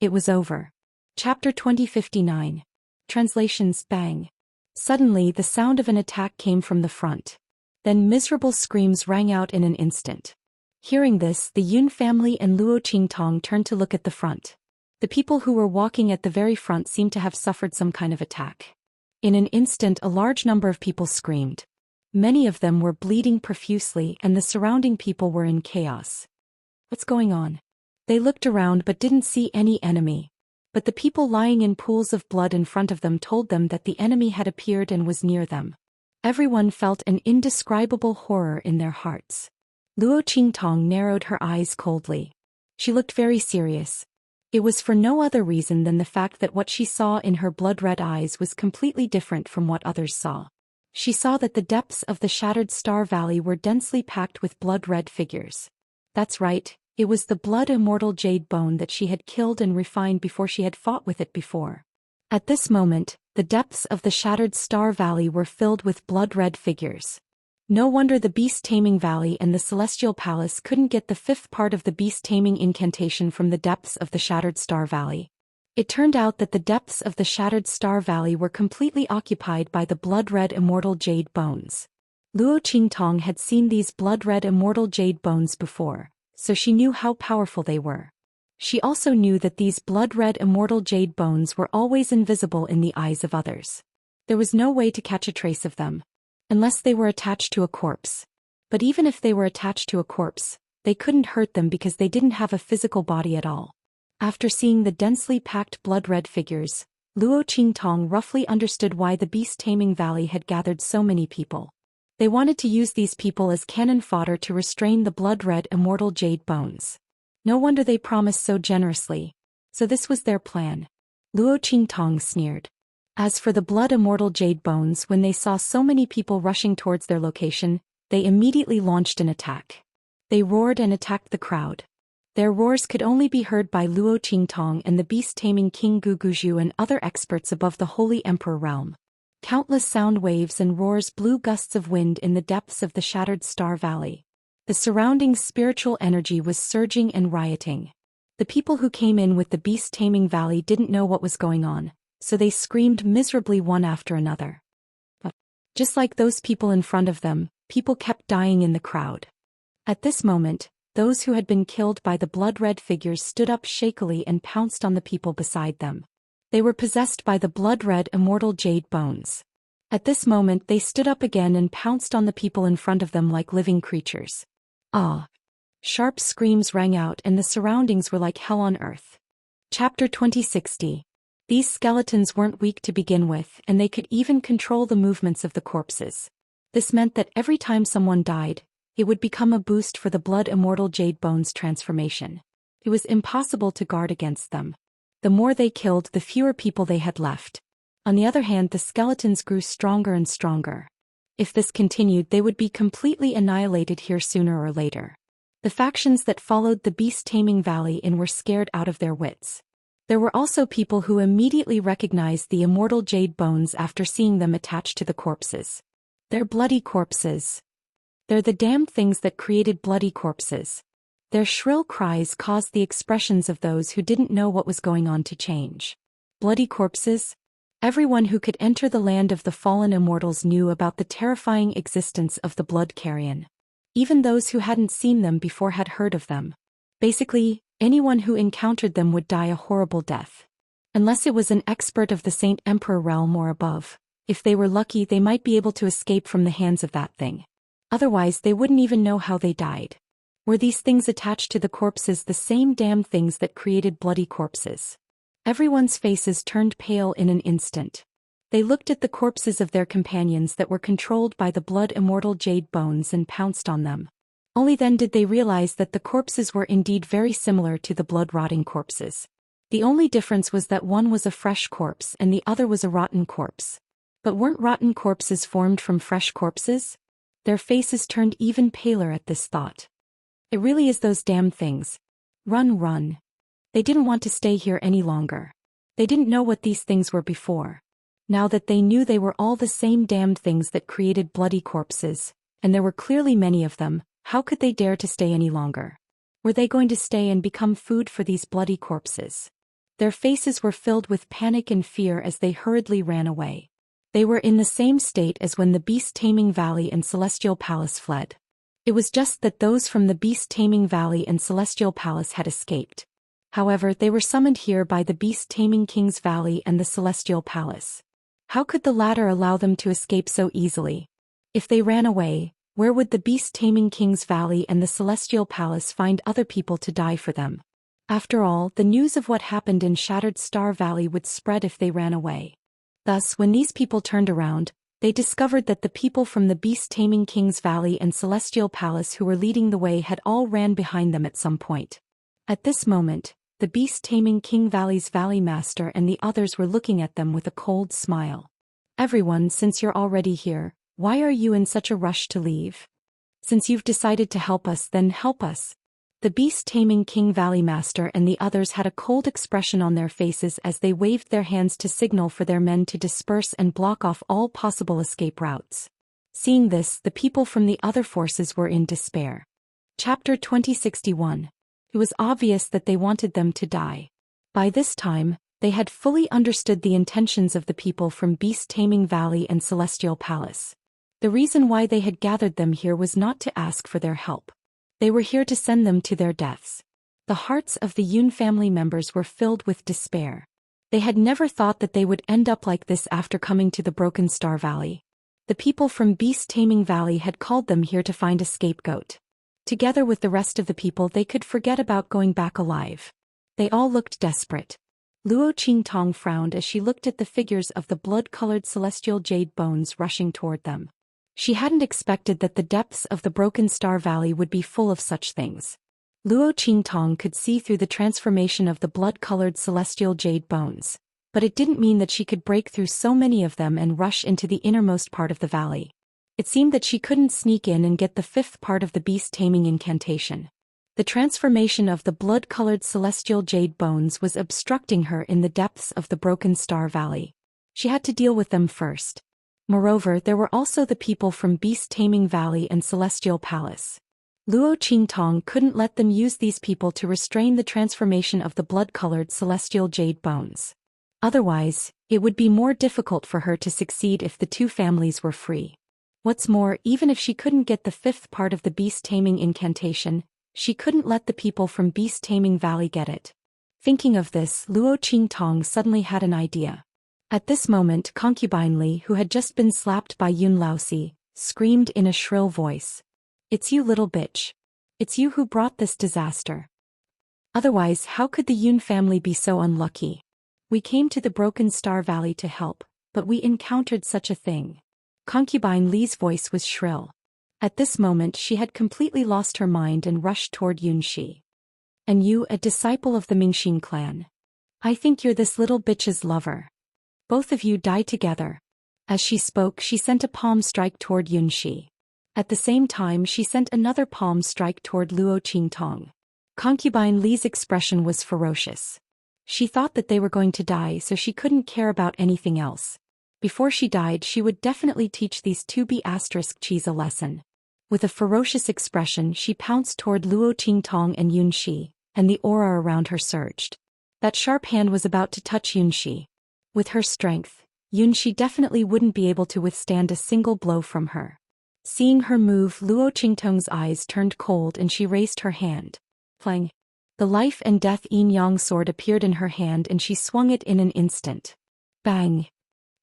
It was over. Chapter 2059. Translations bang. Suddenly the sound of an attack came from the front. Then miserable screams rang out in an instant. Hearing this, the Yun family and Luo Qingtong turned to look at the front. The people who were walking at the very front seemed to have suffered some kind of attack. In an instant a large number of people screamed. Many of them were bleeding profusely and the surrounding people were in chaos. What's going on? They looked around but didn't see any enemy. But the people lying in pools of blood in front of them told them that the enemy had appeared and was near them. Everyone felt an indescribable horror in their hearts. Luo Qingtong narrowed her eyes coldly. She looked very serious. It was for no other reason than the fact that what she saw in her blood-red eyes was completely different from what others saw. She saw that the depths of the shattered star valley were densely packed with blood-red figures. That's right, it was the blood immortal jade bone that she had killed and refined before she had fought with it before. At this moment, the depths of the shattered star valley were filled with blood-red figures. No wonder the beast-taming valley and the celestial palace couldn't get the fifth part of the beast-taming incantation from the depths of the shattered star valley. It turned out that the depths of the shattered star valley were completely occupied by the blood-red immortal jade bones. Luo Qingtong had seen these blood-red immortal jade bones before, so she knew how powerful they were. She also knew that these blood-red immortal jade bones were always invisible in the eyes of others. There was no way to catch a trace of them. Unless they were attached to a corpse. But even if they were attached to a corpse, They couldn't hurt them because they didn't have a physical body at all. After seeing the densely packed blood-red figures, Luo Qingtong roughly understood why the beast-taming valley had gathered so many people. They wanted to use these people as cannon fodder to restrain the blood-red immortal jade bones. No wonder they promised so generously. So this was their plan. Luo Qingtong sneered. As for the blood immortal jade bones, when they saw so many people rushing towards their location, they immediately launched an attack. They roared and attacked the crowd. Their roars could only be heard by Luo Qingtong and the beast-taming King Guguzhu and other experts above the Holy Emperor realm. Countless sound waves and roars blew gusts of wind in the depths of the shattered Star Valley. The surrounding spiritual energy was surging and rioting. The people who came in with the beast-taming valley didn't know what was going on, so they screamed miserably one after another. But just like those people in front of them, people kept dying in the crowd. At this moment, those who had been killed by the blood-red figures stood up shakily and pounced on the people beside them. They were possessed by the blood-red immortal jade bones. At this moment they stood up again and pounced on the people in front of them like living creatures. Ah! Sharp screams rang out and the surroundings were like hell on earth. Chapter 2060. These skeletons weren't weak to begin with, and they could even control the movements of the corpses. This meant that every time someone died, it would become a boost for the blood immortal jade bones transformation. It was impossible to guard against them. The more they killed, the fewer people they had left. On the other hand, the skeletons grew stronger and stronger. If this continued, they would be completely annihilated here sooner or later. The factions that followed the beast-taming valley in were scared out of their wits. There were also people who immediately recognized the immortal jade bones after seeing them attached to the corpses. They're bloody corpses. They're the damned things that created bloody corpses. Their shrill cries caused the expressions of those who didn't know what was going on to change. Bloody corpses? Everyone who could enter the land of the fallen immortals knew about the terrifying existence of the blood carrion. Even those who hadn't seen them before had heard of them. Basically, anyone who encountered them would die a horrible death. Unless it was an expert of the Saint Emperor realm or above. If they were lucky, they might be able to escape from the hands of that thing. Otherwise, they wouldn't even know how they died. Were these things attached to the corpses the same damned things that created bloody corpses? Everyone's faces turned pale in an instant. They looked at the corpses of their companions that were controlled by the blood immortal jade bones and pounced on them. Only then did they realize that the corpses were indeed very similar to the blood-rotting corpses. The only difference was that one was a fresh corpse and the other was a rotten corpse. But weren't rotten corpses formed from fresh corpses? Their faces turned even paler at this thought. It really is those damned things. Run, run. They didn't want to stay here any longer. They didn't know what these things were before. Now that they knew, they were all the same damned things that created bloody corpses, and there were clearly many of them. How could they dare to stay any longer? Were they going to stay and become food for these bloody corpses? Their faces were filled with panic and fear as they hurriedly ran away. They were in the same state as when the beast-taming valley and celestial palace fled. It was just that those from the beast-taming valley and celestial palace had escaped. However, they were summoned here by the beast-taming king's valley and the celestial palace. How could the latter allow them to escape so easily? If they ran away, where would the beast-taming king's valley and the celestial palace find other people to die for them? After all, the news of what happened in Shattered Star Valley would spread if they ran away. Thus, when these people turned around, they discovered that the people from the beast-taming king's valley and celestial palace who were leading the way had all ran behind them at some point. At this moment, the beast-taming king valley's valley master and the others were looking at them with a cold smile. Everyone, since you're already here, why are you in such a rush to leave? Since you've decided to help us, then help us. The beast-taming king valley master and the others had a cold expression on their faces as they waved their hands to signal for their men to disperse and block off all possible escape routes. Seeing this, the people from the other forces were in despair. Chapter 2061. It was obvious that they wanted them to die. By this time, they had fully understood the intentions of the people from beast-taming valley and celestial palace. The reason why they had gathered them here was not to ask for their help. They were here to send them to their deaths. The hearts of the Yun family members were filled with despair. They had never thought that they would end up like this after coming to the Broken Star Valley. The people from Beast Taming Valley had called them here to find a scapegoat. Together with the rest of the people, they could forget about going back alive. They all looked desperate. Luo Qingtong frowned as she looked at the figures of the blood-colored celestial jade bones rushing toward them. She hadn't expected that the depths of the Broken Star Valley would be full of such things. Luo Qingtong could see through the transformation of the blood-colored celestial jade bones, but it didn't mean that she could break through so many of them and rush into the innermost part of the valley. It seemed that she couldn't sneak in and get the fifth part of the beast-taming incantation. The transformation of the blood-colored celestial jade bones was obstructing her in the depths of the Broken Star Valley. She had to deal with them first. Moreover, there were also the people from Beast-Taming Valley and Celestial Palace. Luo Qingtong couldn't let them use these people to restrain the transformation of the blood-colored celestial jade bones. Otherwise, it would be more difficult for her to succeed if the two families were free. What's more, even if she couldn't get the fifth part of the beast-taming incantation, she couldn't let the people from Beast-Taming Valley get it. Thinking of this, Luo Qingtong suddenly had an idea. At this moment, Concubine Li, who had just been slapped by Yun Laozi, screamed in a shrill voice. "It's you, little bitch. It's you who brought this disaster. Otherwise, how could the Yun family be so unlucky? We came to the Broken Star Valley to help, but we encountered such a thing." Concubine Li's voice was shrill. At this moment she had completely lost her mind and rushed toward Yunxi. "And you, a disciple of the Mingxin clan. I think you're this little bitch's lover. Both of you die together." As she spoke, she sent a palm strike toward Yunxi. At the same time she sent another palm strike toward Luo Qingtong. Concubine Li's expression was ferocious. She thought that they were going to die, so she couldn't care about anything else. Before she died, she would definitely teach these 2B*Cheese a lesson. With a ferocious expression, she pounced toward Luo Qingtong and Yunxi, and the aura around her surged. That sharp hand was about to touch Yunxi. With her strength, Yunxi definitely wouldn't be able to withstand a single blow from her. Seeing her move, Luo Qingtong's eyes turned cold and she raised her hand. Plang! The life and death yin-yang sword appeared in her hand and she swung it in an instant. Bang!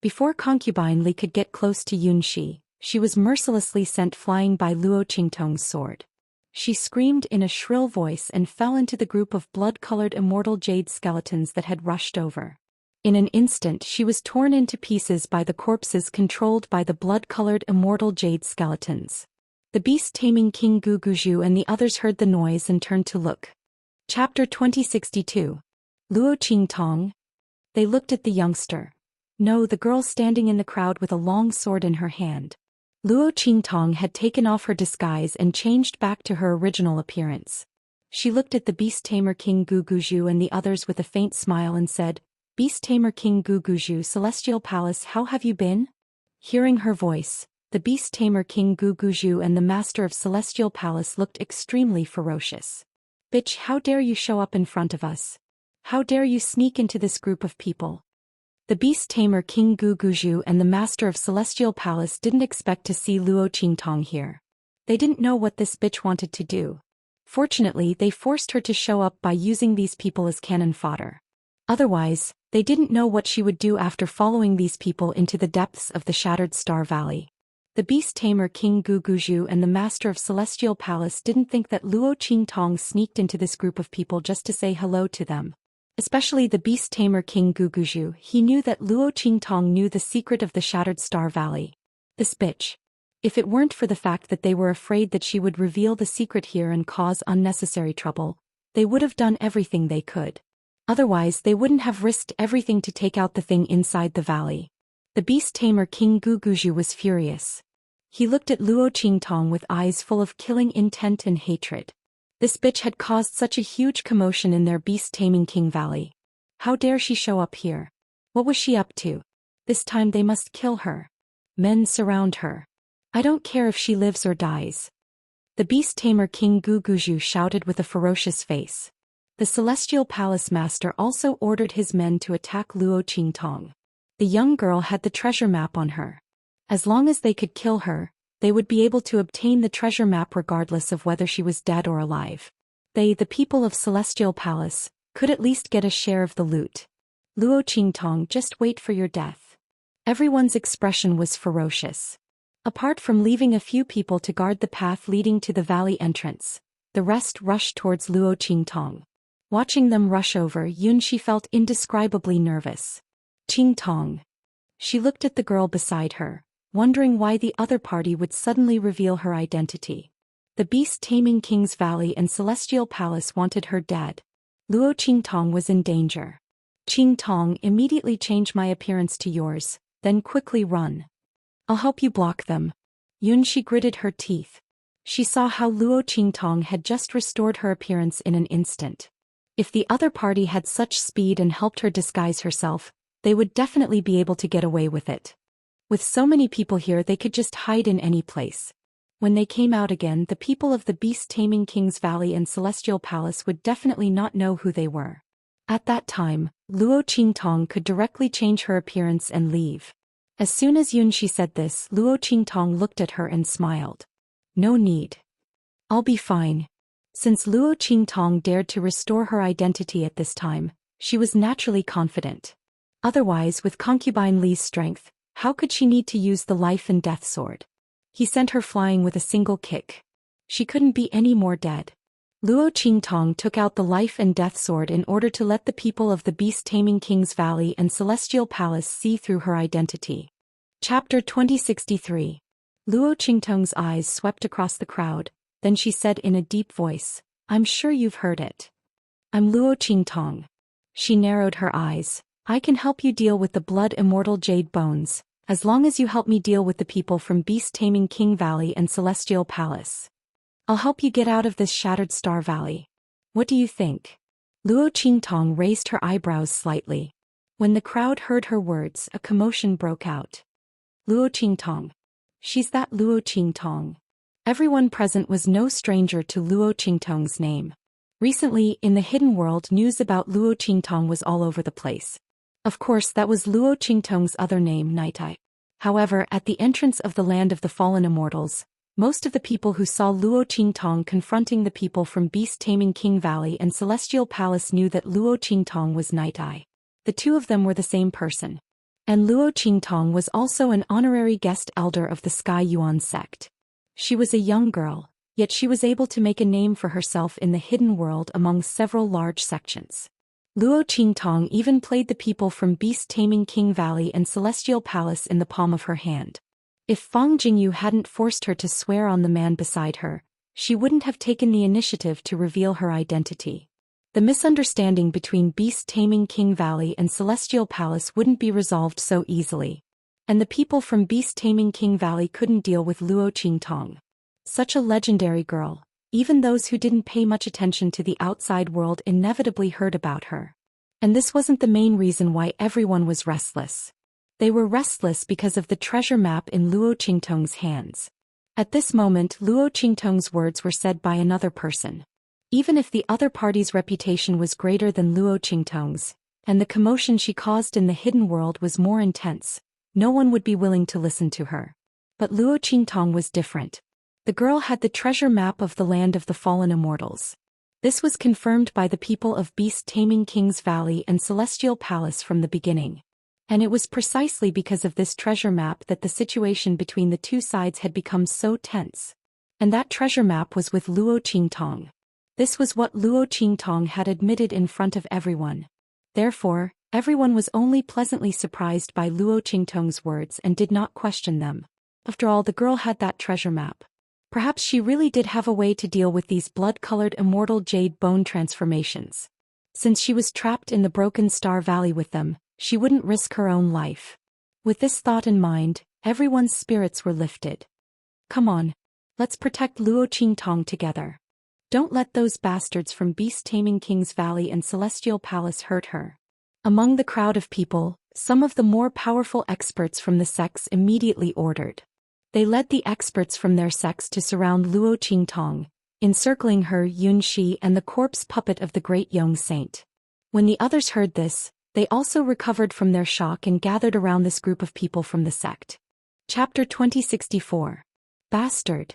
Before Concubine Li could get close to Yunxi, she was mercilessly sent flying by Luo Qingtong's sword. She screamed in a shrill voice and fell into the group of blood-colored immortal jade skeletons that had rushed over. In an instant she was torn into pieces by the corpses controlled by the blood-colored immortal jade skeletons. The beast-taming King Guguju and the others heard the noise and turned to look. Chapter 2062. Luo Qingtong. They looked at the youngster. No, the girl standing in the crowd with a long sword in her hand. Luo Qingtong had taken off her disguise and changed back to her original appearance. She looked at the beast-tamer King Guguju and the others with a faint smile and said, "Beast-tamer King Guguju, Celestial Palace, how have you been?" Hearing her voice, the beast-tamer King Guguju and the master of Celestial Palace looked extremely ferocious. "Bitch, how dare you show up in front of us? How dare you sneak into this group of people?" The beast-tamer King Guguju and the master of Celestial Palace didn't expect to see Luo Qingtong here. They didn't know what this bitch wanted to do. Fortunately, they forced her to show up by using these people as cannon fodder. Otherwise, they didn't know what she would do after following these people into the depths of the Shattered Star Valley. The beast-tamer King Guguju and the master of Celestial Palace didn't think that Luo Qingtong sneaked into this group of people just to say hello to them. Especially the beast-tamer King Guguju, he knew that Luo Qingtong knew the secret of the Shattered Star Valley. This bitch. If it weren't for the fact that they were afraid that she would reveal the secret here and cause unnecessary trouble, they would have done everything they could. Otherwise, they wouldn't have risked everything to take out the thing inside the valley. The beast-tamer King Guguju was furious. He looked at Luo Qingtong with eyes full of killing intent and hatred. This bitch had caused such a huge commotion in their beast-taming King Valley. How dare she show up here? What was she up to? This time they must kill her. Men surround her. I don't care if she lives or dies. The beast-tamer King Guguju shouted with a ferocious face. The Celestial Palace Master also ordered his men to attack Luo Qingtong. The young girl had the treasure map on her. As long as they could kill her, they would be able to obtain the treasure map regardless of whether she was dead or alive. They, the people of Celestial Palace, could at least get a share of the loot. Luo Qingtong, just wait for your death. Everyone's expression was ferocious. Apart from leaving a few people to guard the path leading to the valley entrance, the rest rushed towards Luo Qingtong. Watching them rush over, Yunxi felt indescribably nervous. Qingtong. She looked at the girl beside her, wondering why the other party would suddenly reveal her identity. The beast-taming King's Valley and Celestial Palace wanted her dead. Luo Qingtong was in danger. Qingtong, immediately change my appearance to yours, then quickly run. I'll help you block them. Yunxi gritted her teeth. She saw how Luo Qingtong had just restored her appearance in an instant. If the other party had such speed and helped her disguise herself, they would definitely be able to get away with it. With so many people here, they could just hide in any place. When they came out again, the people of the beast-taming King's Valley and Celestial Palace would definitely not know who they were. At that time, Luo Qingtong could directly change her appearance and leave. As soon as Yunxi said this, Luo Qingtong looked at her and smiled. No need. I'll be fine. Since Luo Qingtong dared to restore her identity at this time, she was naturally confident. Otherwise, with concubine Li's strength, how could she need to use the life and death sword? He sent her flying with a single kick. She couldn't be any more dead. Luo Qingtong took out the life and death sword in order to let the people of the beast-taming King's Valley and Celestial Palace see through her identity. Chapter 2063. Luo Qingtong's eyes swept across the crowd, then she said in a deep voice, I'm sure you've heard it. I'm Luo Qingtong. She narrowed her eyes. I can help you deal with the blood immortal jade bones, as long as you help me deal with the people from beast-taming King Valley and Celestial Palace. I'll help you get out of this shattered star valley. What do you think? Luo Qingtong raised her eyebrows slightly. When the crowd heard her words, a commotion broke out. Luo Qingtong. She's that Luo Qingtong. Everyone present was no stranger to Luo Qingtong's name. Recently, in the hidden world, news about Luo Qingtong was all over the place. Of course, that was Luo Qingtong's other name, Night Eye. However, at the entrance of the land of the fallen immortals, most of the people who saw Luo Qingtong confronting the people from beast-taming King Valley and Celestial Palace knew that Luo Qingtong was Night Eye. The two of them were the same person. And Luo Qingtong was also an honorary guest elder of the Sky Yuan sect. She was a young girl, yet she was able to make a name for herself in the hidden world among several large sections. Luo Qingtong even played the people from beast-taming King Valley and Celestial Palace in the palm of her hand. If Fang Jingyu hadn't forced her to swear on the man beside her, she wouldn't have taken the initiative to reveal her identity. The misunderstanding between beast-taming King Valley and Celestial Palace wouldn't be resolved so easily. And the people from beast-taming King Valley couldn't deal with Luo Qingtong. Such a legendary girl, even those who didn't pay much attention to the outside world inevitably heard about her. And this wasn't the main reason why everyone was restless. They were restless because of the treasure map in Luo Qingtong's hands. At this moment, Luo Qingtong's words were said by another person. Even if the other party's reputation was greater than Luo Qingtong's, and the commotion she caused in the hidden world was more intense, no one would be willing to listen to her. But Luo Qingtong was different. The girl had the treasure map of the land of the fallen immortals. This was confirmed by the people of beast-taming King's Valley and Celestial Palace from the beginning. And it was precisely because of this treasure map that the situation between the two sides had become so tense. And that treasure map was with Luo Qingtong. This was what Luo Qingtong had admitted in front of everyone. Therefore, everyone was only pleasantly surprised by Luo Qingtong's words and did not question them. After all, the girl had that treasure map. Perhaps she really did have a way to deal with these blood-colored immortal jade bone transformations. Since she was trapped in the Broken Star Valley with them, she wouldn't risk her own life. With this thought in mind, everyone's spirits were lifted. Come on. Let's protect Luo Qingtong together. Don't let those bastards from beast-taming King's Valley and Celestial Palace hurt her. Among the crowd of people, some of the more powerful experts from the sects immediately ordered. They led the experts from their sects to surround Luo Qingtong, encircling her, Yunxi, and the corpse puppet of the great young saint. When the others heard this, they also recovered from their shock and gathered around this group of people from the sect. Chapter 2064. Bastard.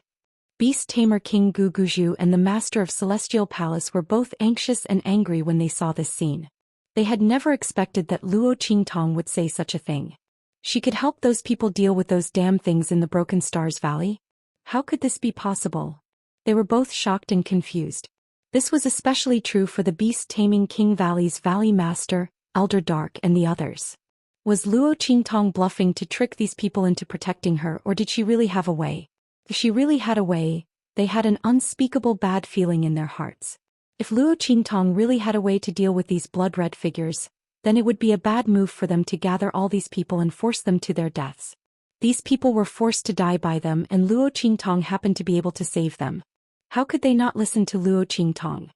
Beast Tamer King Guguju and the Master of Celestial Palace were both anxious and angry when they saw this scene. They had never expected that Luo Qingtong would say such a thing. She could help those people deal with those damn things in the Broken Stars Valley? How could this be possible? They were both shocked and confused. This was especially true for the beast-taming King Valley's Valley Master, Elder Dark and the others. Was Luo Qingtong bluffing to trick these people into protecting her, or did she really have a way? If she really had a way, they had an unspeakable bad feeling in their hearts. If Luo Qingtong really had a way to deal with these blood-red figures, then it would be a bad move for them to gather all these people and force them to their deaths. These people were forced to die by them, and Luo Qingtong happened to be able to save them. How could they not listen to Luo Qingtong?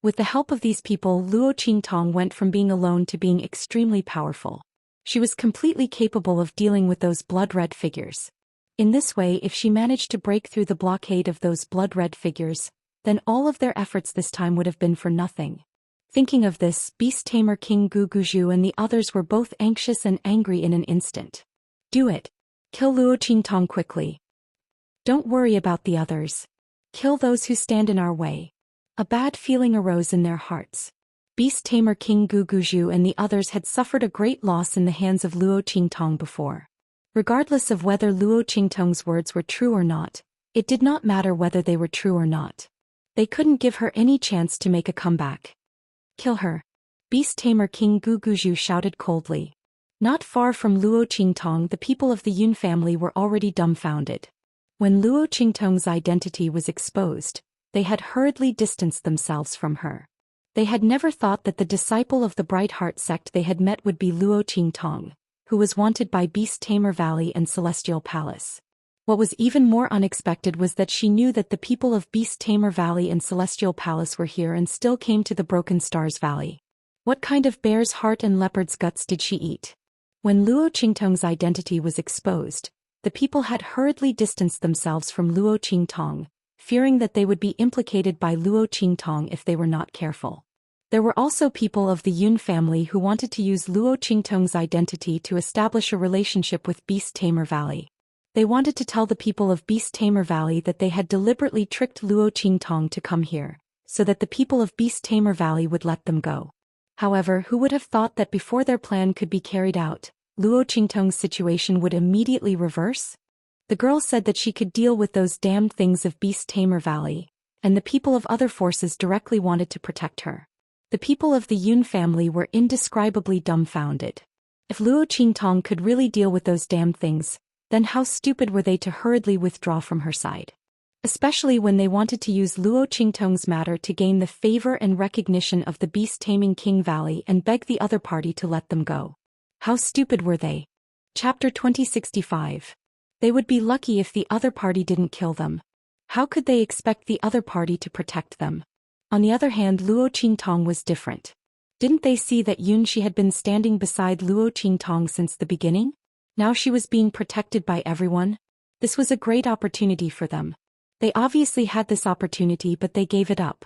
With the help of these people, Luo Qingtong went from being alone to being extremely powerful. She was completely capable of dealing with those blood-red figures. In this way, if she managed to break through the blockade of those blood-red figures, then all of their efforts this time would have been for nothing. Thinking of this, beast-tamer King Guguju and the others were both anxious and angry in an instant. Do it. Kill Luo Qingtong quickly. Don't worry about the others. Kill those who stand in our way. A bad feeling arose in their hearts. Beast-tamer King Guguju and the others had suffered a great loss in the hands of Luo Qingtong before. Regardless of whether Luo Qingtong's words were true or not, it did not matter whether they were true or not. They couldn't give her any chance to make a comeback. Kill her. Beast-tamer King Guguju shouted coldly. Not far from Luo Qingtong, the people of the Yun family were already dumbfounded. When Luo Qingtong's identity was exposed, they had hurriedly distanced themselves from her. They had never thought that the disciple of the Bright Heart sect they had met would be Luo Qingtong, who was wanted by Beast-Tamer Valley and Celestial Palace. What was even more unexpected was that she knew that the people of Beast-Tamer Valley and Celestial Palace were here and still came to the Broken Stars Valley. What kind of bear's heart and leopard's guts did she eat? When Luo Qingtong's identity was exposed, the people had hurriedly distanced themselves from Luo Qingtong, fearing that they would be implicated by Luo Qingtong if they were not careful. There were also people of the Yun family who wanted to use Luo Qingtong's identity to establish a relationship with Beast-Tamer Valley. They wanted to tell the people of Beast-Tamer Valley that they had deliberately tricked Luo Qingtong to come here, so that the people of Beast-Tamer Valley would let them go. However, who would have thought that before their plan could be carried out, Luo Qingtong's situation would immediately reverse? The girl said that she could deal with those damned things of Beast-Tamer Valley, and the people of other forces directly wanted to protect her. The people of the Yun family were indescribably dumbfounded. If Luo Qingtong could really deal with those damned things, then how stupid were they to hurriedly withdraw from her side? Especially when they wanted to use Luo Qingtong's matter to gain the favor and recognition of the beast-taming King Valley and beg the other party to let them go. How stupid were they? Chapter 2065. They would be lucky if the other party didn't kill them. How could they expect the other party to protect them? On the other hand, Luo Qingtong was different. Didn't they see that Yunxi had been standing beside Luo Qingtong since the beginning? Now she was being protected by everyone. This was a great opportunity for them. They obviously had this opportunity, but they gave it up.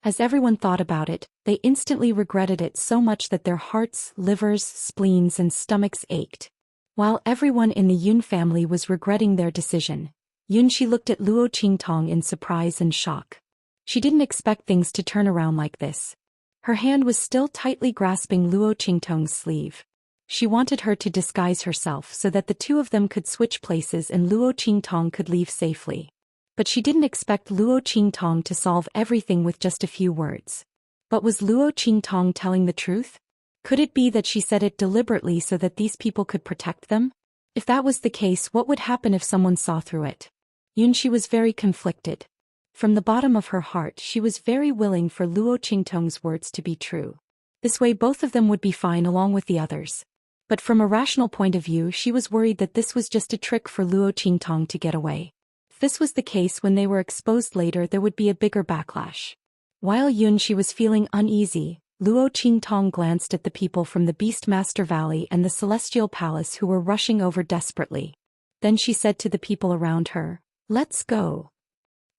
As everyone thought about it, they instantly regretted it so much that their hearts, livers, spleens and stomachs ached. While everyone in the Yun family was regretting their decision, Yunxi looked at Luo Qingtong in surprise and shock. She didn't expect things to turn around like this. Her hand was still tightly grasping Luo Qingtong's sleeve. She wanted her to disguise herself so that the two of them could switch places and Luo Qingtong could leave safely. But she didn't expect Luo Qingtong to solve everything with just a few words. But was Luo Qingtong telling the truth? Could it be that she said it deliberately so that these people could protect them? If that was the case, what would happen if someone saw through it? Yunxi was very conflicted. From the bottom of her heart, she was very willing for Luo Qingtong's words to be true. This way both of them would be fine along with the others. But from a rational point of view, she was worried that this was just a trick for Luo Qingtong to get away. If this was the case, when they were exposed later, there would be a bigger backlash. While Yunxi was feeling uneasy, Luo Qingtong glanced at the people from the Beastmaster Valley and the Celestial Palace who were rushing over desperately. Then she said to the people around her, "Let's go."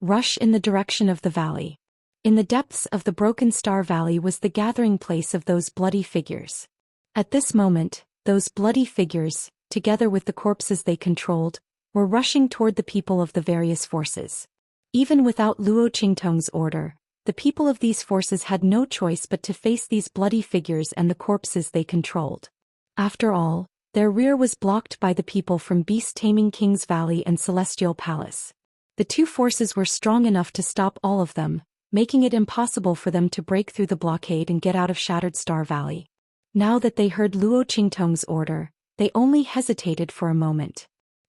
Rush in the direction of the valley. In the depths of the Broken Star Valley was the gathering place of those bloody figures. At this moment, those bloody figures, together with the corpses they controlled, were rushing toward the people of the various forces. Even without Luo Qingtong's order, the people of these forces had no choice but to face these bloody figures and the corpses they controlled. After all, Their rear was blocked by the people from Beast-Taming King's Valley and Celestial Palace. The two forces were strong enough to stop all of them, making it impossible for them to break through the blockade and get out of Shattered Star Valley. Now that they heard Luo Qingtong's order, they only hesitated for a moment.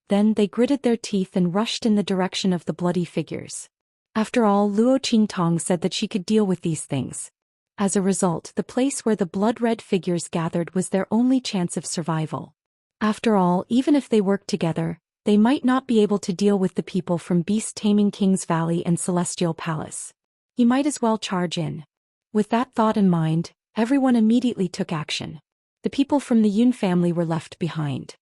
Then they gritted their teeth and rushed in the direction of the bloody figures. After all, Luo Qingtong said that she could deal with these things. As a result, the place where the blood-red figures gathered was their only chance of survival. After all, even if they worked together, they might not be able to deal with the people from Beast-Taming King's Valley and Celestial Palace. He might as well charge in. With that thought in mind, everyone immediately took action. The people from the Yun family were left behind.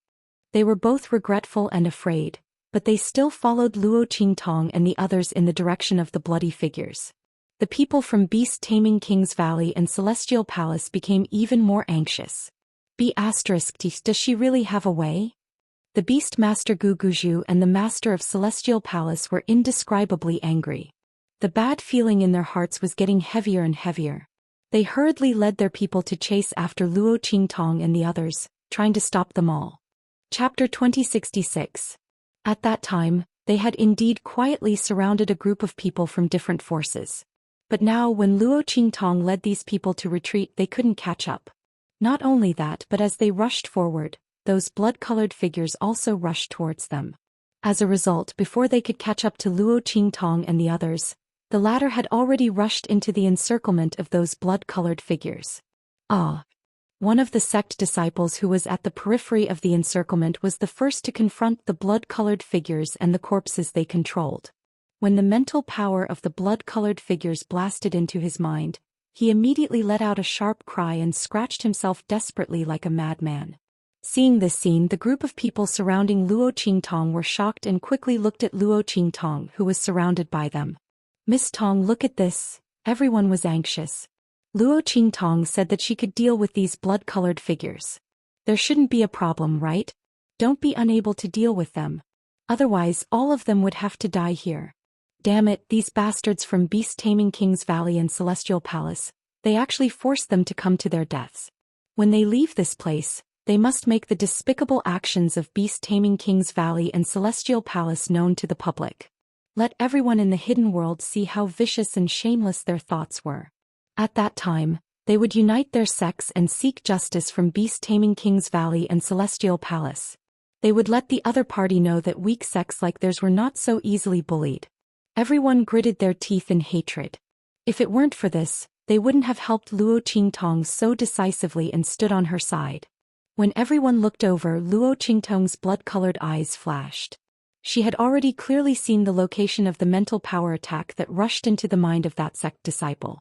They were both regretful and afraid, but they still followed Luo Qingtong and the others in the direction of the bloody figures. The people from Beast-Taming King's Valley and Celestial Palace became even more anxious. Does she really have a way? The Beast Master Gu Guzhu and the Master of Celestial Palace were indescribably angry. The bad feeling in their hearts was getting heavier and heavier. They hurriedly led their people to chase after Luo Qingtong and the others, trying to stop them all. Chapter 2066. At that time, they had indeed quietly surrounded a group of people from different forces. But now when Luo Qingtong led these people to retreat, they couldn't catch up. Not only that, but as they rushed forward, those blood-colored figures also rushed towards them. As a result, before they could catch up to Luo Qingtong and the others, the latter had already rushed into the encirclement of those blood-colored figures. One of the sect disciples who was at the periphery of the encirclement was the first to confront the blood-colored figures and the corpses they controlled. When the mental power of the blood-colored figures blasted into his mind, he immediately let out a sharp cry and scratched himself desperately like a madman. Seeing this scene, the group of people surrounding Luo Qingtong were shocked and quickly looked at Luo Qingtong, who was surrounded by them. "Miss Tong, look at this." Everyone was anxious. Luo Qingtong said that she could deal with these blood-colored figures. There shouldn't be a problem, right? Don't be unable to deal with them. Otherwise, all of them would have to die here. Damn it, these bastards from Beast-Taming King's Valley and Celestial Palace, they actually forced them to come to their deaths. When they leave this place, they must make the despicable actions of Beast-Taming King's Valley and Celestial Palace known to the public. Let everyone in the hidden world see how vicious and shameless their thoughts were. At that time, they would unite their sects and seek justice from Beast-Taming King's Valley and Celestial Palace. They would let the other party know that weak sects like theirs were not so easily bullied. Everyone gritted their teeth in hatred. If it weren't for this, they wouldn't have helped Luo Qingtong so decisively and stood on her side. When everyone looked over, Luo Qingtong's blood-colored eyes flashed. She had already clearly seen the location of the mental power attack that rushed into the mind of that sect disciple.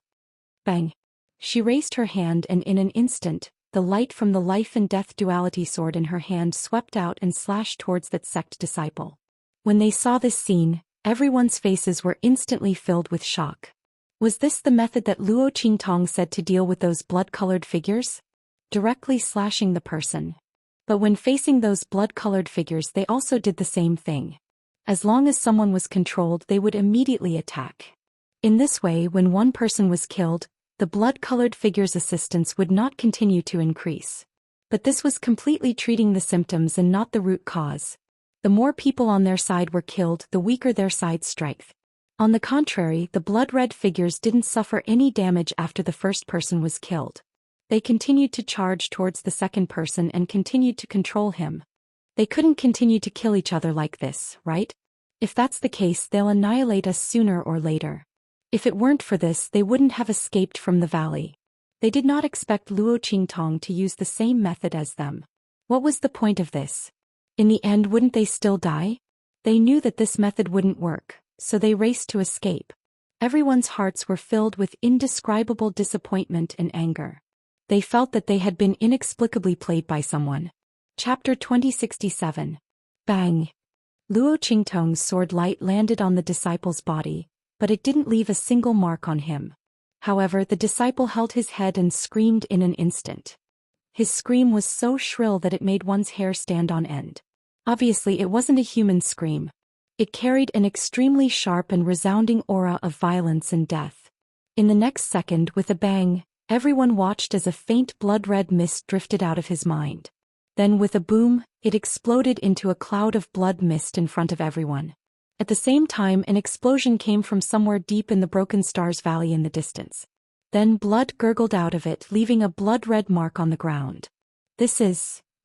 Bang! She raised her hand and in an instant, the light from the life and death duality sword in her hand swept out and slashed towards that sect disciple. When they saw this scene, everyone's faces were instantly filled with shock. Was this the method that Luo Qingtong said to deal with those blood-colored figures? Directly slashing the person. But when facing those blood-colored figures, they also did the same thing. As long as someone was controlled, they would immediately attack. In this way, when one person was killed, the blood-colored figure's assistance would not continue to increase. But this was completely treating the symptoms and not the root cause. The more people on their side were killed, the weaker their side's strength. On the contrary, the blood-red figures didn't suffer any damage after the first person was killed. They continued to charge towards the second person and continued to control him. They couldn't continue to kill each other like this, right? If that's the case, they'll annihilate us sooner or later. If it weren't for this, they wouldn't have escaped from the valley. They did not expect Luo Qingtong to use the same method as them. What was the point of this? In the end, wouldn't they still die? They knew that this method wouldn't work, so they raced to escape. Everyone's hearts were filled with indescribable disappointment and anger. They felt that they had been inexplicably played by someone. Chapter 2067. Bang! Luo Qingtong's sword light landed on the disciple's body, but it didn't leave a single mark on him. However, the disciple held his head and screamed in an instant. His scream was so shrill that it made one's hair stand on end. Obviously, it wasn't a human scream. It carried an extremely sharp and resounding aura of violence and death. In the next second, with a bang, everyone watched as a faint blood-red mist drifted out of his mind. Then with a boom, it exploded into a cloud of blood mist in front of everyone. At the same time, an explosion came from somewhere deep in the Broken Stars Valley in the distance. Then blood gurgled out of it, leaving a blood-red mark on the ground.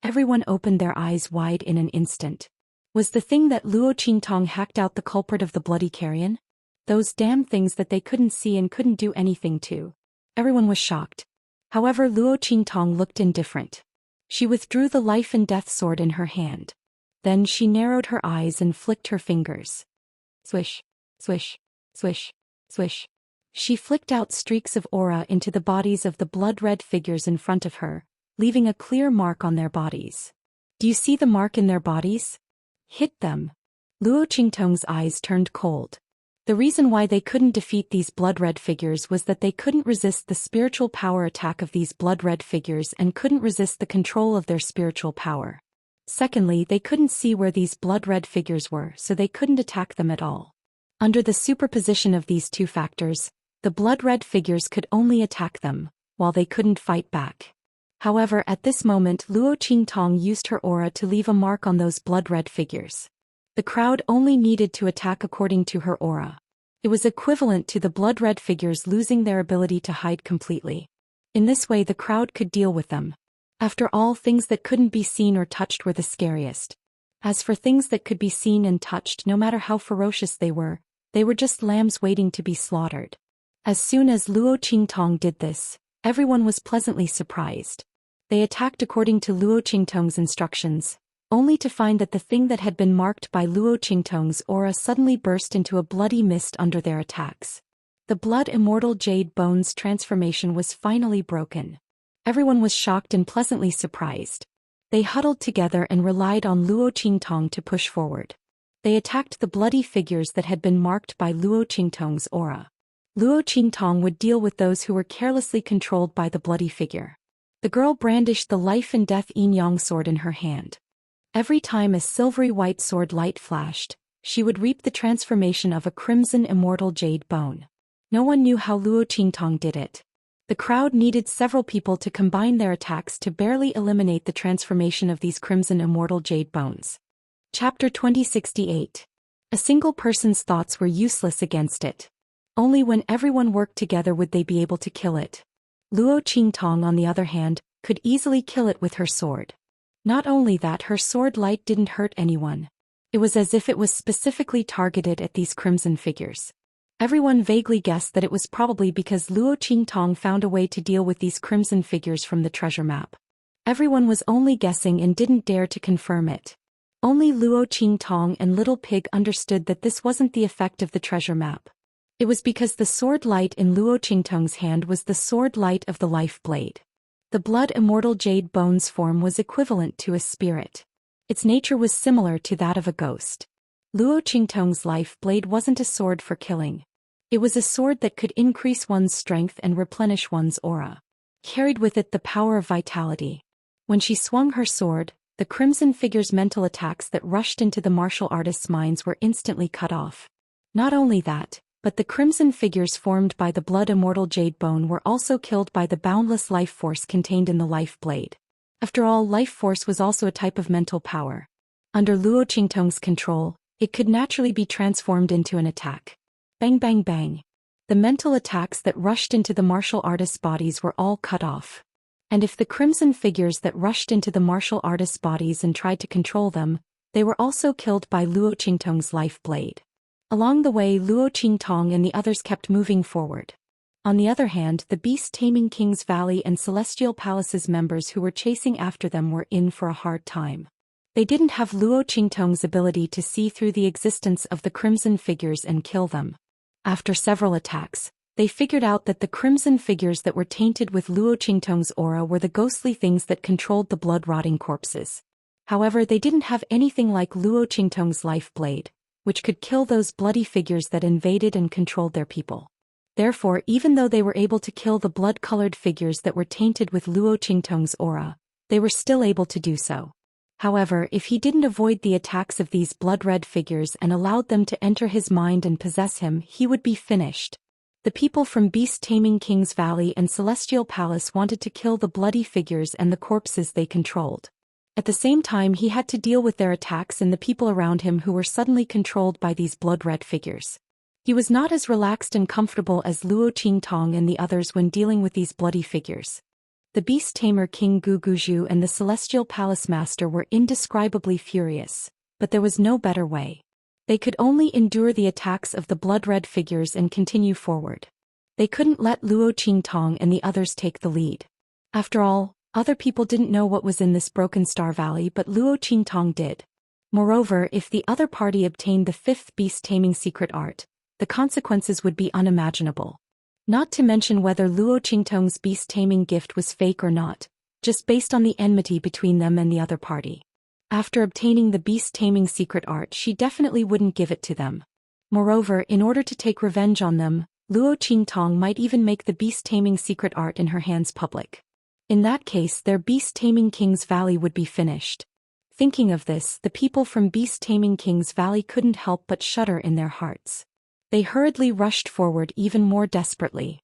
Everyone opened their eyes wide in an instant. Was the thing that Luo Qingtong hacked out the culprit of the bloody carrion? Those damn things that they couldn't see and couldn't do anything to. Everyone was shocked. However, Luo Qingtong looked indifferent. She withdrew the life and death sword in her hand. Then she narrowed her eyes and flicked her fingers. Swish, swish, swish, swish. She flicked out streaks of aura into the bodies of the blood-red figures in front of her, leaving a clear mark on their bodies. Do you see the mark in their bodies? Hit them. Luo Qingtong's eyes turned cold. The reason why they couldn't defeat these blood-red figures was that they couldn't resist the spiritual power attack of these blood-red figures and couldn't resist the control of their spiritual power. Secondly, they couldn't see where these blood-red figures were, so they couldn't attack them at all. Under the superposition of these two factors, the blood-red figures could only attack them, while they couldn't fight back. However, at this moment Luo Qingtong used her aura to leave a mark on those blood-red figures. The crowd only needed to attack according to her aura. It was equivalent to the blood-red figures losing their ability to hide completely. In this way the crowd could deal with them. After all, things that couldn't be seen or touched were the scariest. As for things that could be seen and touched, no matter how ferocious they were just lambs waiting to be slaughtered. As soon as Luo Qingtong did this, everyone was pleasantly surprised. They attacked according to Luo Qingtong's instructions, only to find that the thing that had been marked by Luo Qingtong's aura suddenly burst into a bloody mist under their attacks. The blood immortal jade bones transformation was finally broken. Everyone was shocked and pleasantly surprised. They huddled together and relied on Luo Qingtong to push forward. They attacked the bloody figures that had been marked by Luo Qingtong's aura. Luo Qingtong would deal with those who were carelessly controlled by the bloody figure. The girl brandished the life and death yin-yang sword in her hand. Every time a silvery white sword light flashed, she would reap the transformation of a crimson immortal jade bone. No one knew how Luo Qingtong did it. The crowd needed several people to combine their attacks to barely eliminate the transformation of these crimson immortal jade bones. Chapter 2068. A single person's thoughts were useless against it. Only when everyone worked together would they be able to kill it. Luo Qingtong, on the other hand, could easily kill it with her sword. Not only that, her sword light didn't hurt anyone. It was as if it was specifically targeted at these crimson figures. Everyone vaguely guessed that it was probably because Luo Qingtong found a way to deal with these crimson figures from the treasure map. Everyone was only guessing and didn't dare to confirm it. Only Luo Qingtong and Little Pig understood that this wasn't the effect of the treasure map. It was because the sword light in Luo Qingtong's hand was the sword light of the life blade. The blood immortal jade bones form was equivalent to a spirit. Its nature was similar to that of a ghost. Luo Qingtong's life blade wasn't a sword for killing. It was a sword that could increase one's strength and replenish one's aura. Carried with it the power of vitality. When she swung her sword, the crimson figure's mental attacks that rushed into the martial artists' minds were instantly cut off. Not only that, but the crimson figures formed by the blood immortal jade bone were also killed by the boundless life force contained in the life blade. After all, life force was also a type of mental power. Under Luo Qingtong's control, it could naturally be transformed into an attack. Bang bang bang. The mental attacks that rushed into the martial artists' bodies were all cut off. And if the crimson figures that rushed into the martial artists' bodies and tried to control them, they were also killed by Luo Qingtong's life blade. Along the way, Luo Qingtong and the others kept moving forward. On the other hand, the beast-taming King's Valley and Celestial Palace's members who were chasing after them were in for a hard time. They didn't have Luo Qingtong's ability to see through the existence of the crimson figures and kill them. After several attacks, they figured out that the crimson figures that were tainted with Luo Qingtong's aura were the ghostly things that controlled the blood-rotting corpses. However, they didn't have anything like Luo Qingtong's life blade, which could kill those bloody figures that invaded and controlled their people. Therefore, even though they were able to kill the blood-colored figures that were tainted with Luo Qingtong's aura, they were still able to do so. However, if he didn't avoid the attacks of these blood-red figures and allowed them to enter his mind and possess him, he would be finished. The people from beast-taming King's Valley and Celestial Palace wanted to kill the bloody figures and the corpses they controlled. At the same time, he had to deal with their attacks and the people around him who were suddenly controlled by these blood-red figures. He was not as relaxed and comfortable as Luo Qingtong and the others when dealing with these bloody figures. The beast tamer King Guguju and the Celestial Palace Master were indescribably furious, but there was no better way. They could only endure the attacks of the blood-red figures and continue forward. They couldn't let Luo Qingtong and the others take the lead. After all, other people didn't know what was in this Broken Star Valley, but Luo Qingtong did. Moreover, if the other party obtained the 5th beast-taming secret art, the consequences would be unimaginable. Not to mention whether Luo Qingtong's beast-taming gift was fake or not, just based on the enmity between them and the other party. After obtaining the beast-taming secret art, she definitely wouldn't give it to them. Moreover, in order to take revenge on them, Luo Qingtong might even make the beast-taming secret art in her hands public. In that case, their beast-taming King's Valley would be finished. Thinking of this, the people from beast-taming King's Valley couldn't help but shudder in their hearts. They hurriedly rushed forward even more desperately.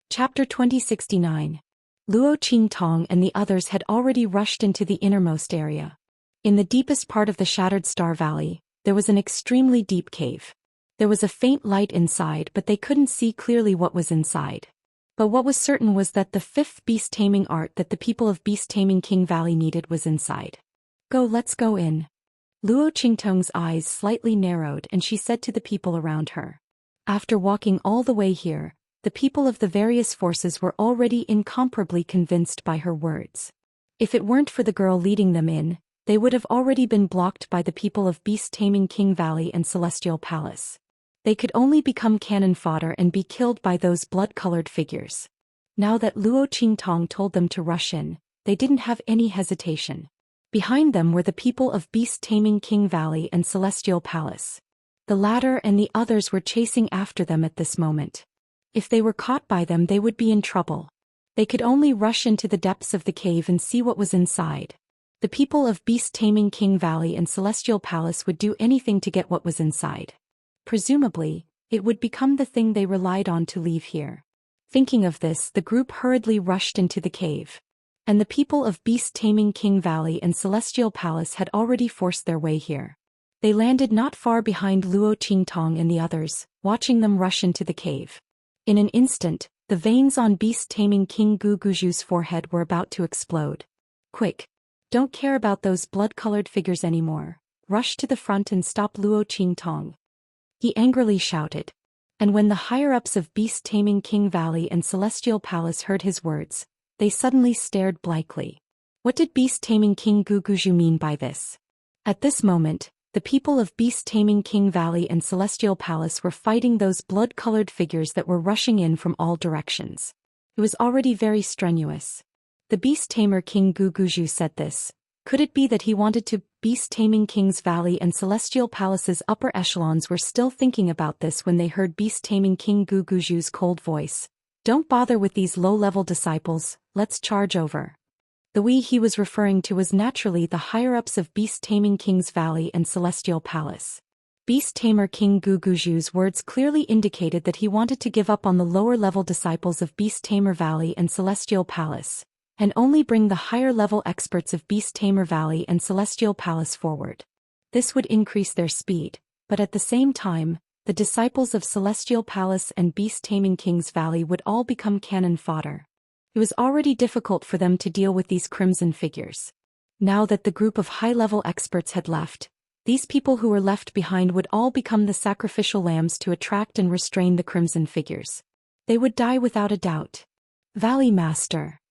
Chapter 2069. Luo Qingtong and the others had already rushed into the innermost area. In the deepest part of the Shattered Star Valley, there was an extremely deep cave. There was a faint light inside, but they couldn't see clearly what was inside. But what was certain was that the 5th beast-taming art that the people of beast-taming King Valley needed was inside. Let's go in. Luo Qingtong's eyes slightly narrowed and she said to the people around her. After walking all the way here, the people of the various forces were already incomparably convinced by her words. If it weren't for the girl leading them in, they would have already been blocked by the people of beast-taming King Valley and Celestial Palace. They could only become cannon fodder and be killed by those blood-colored figures. Now that Luo Qingtong told them to rush in, they didn't have any hesitation. Behind them were the people of beast-taming King Valley and Celestial Palace. The latter and the others were chasing after them at this moment. If they were caught by them, they would be in trouble. They could only rush into the depths of the cave and see what was inside. The people of beast-taming King Valley and Celestial Palace would do anything to get what was inside. Presumably, it would become the thing they relied on to leave here. Thinking of this, the group hurriedly rushed into the cave. And the people of beast-taming King Valley and Celestial Palace had already forced their way here. They landed not far behind Luo Qingtong and the others, watching them rush into the cave. In an instant, the veins on beast-taming King Guguju's forehead were about to explode. Quick! Don't care about those blood-colored figures anymore. Rush to the front and stop Luo Qingtong. He angrily shouted. And when the higher-ups of beast-taming King Valley and Celestial Palace heard his words, they suddenly stared blankly. What did beast-taming King Guguju mean by this? At this moment, the people of beast-taming King Valley and Celestial Palace were fighting those blood-colored figures that were rushing in from all directions. It was already very strenuous. The beast-tamer King Guguju said this. Could it be that he wanted to? Beast-taming King's Valley and Celestial Palace's upper echelons were still thinking about this when they heard beast-taming King Guguju's cold voice. Don't bother with these low-level disciples, let's charge over. The we he was referring to was naturally the higher-ups of beast-taming King's Valley and Celestial Palace. Beast-tamer King Guguju's words clearly indicated that he wanted to give up on the lower-level disciples of Beast-tamer Valley and Celestial Palace, and only bring the higher-level experts of Beast-tamer Valley and Celestial Palace forward. This would increase their speed, but at the same time, the disciples of Celestial Palace and Beast-taming King's Valley would all become cannon fodder. It was already difficult for them to deal with these crimson figures. Now that the group of high-level experts had left, these people who were left behind would all become the sacrificial lambs to attract and restrain the crimson figures. They would die without a doubt. Valley Master,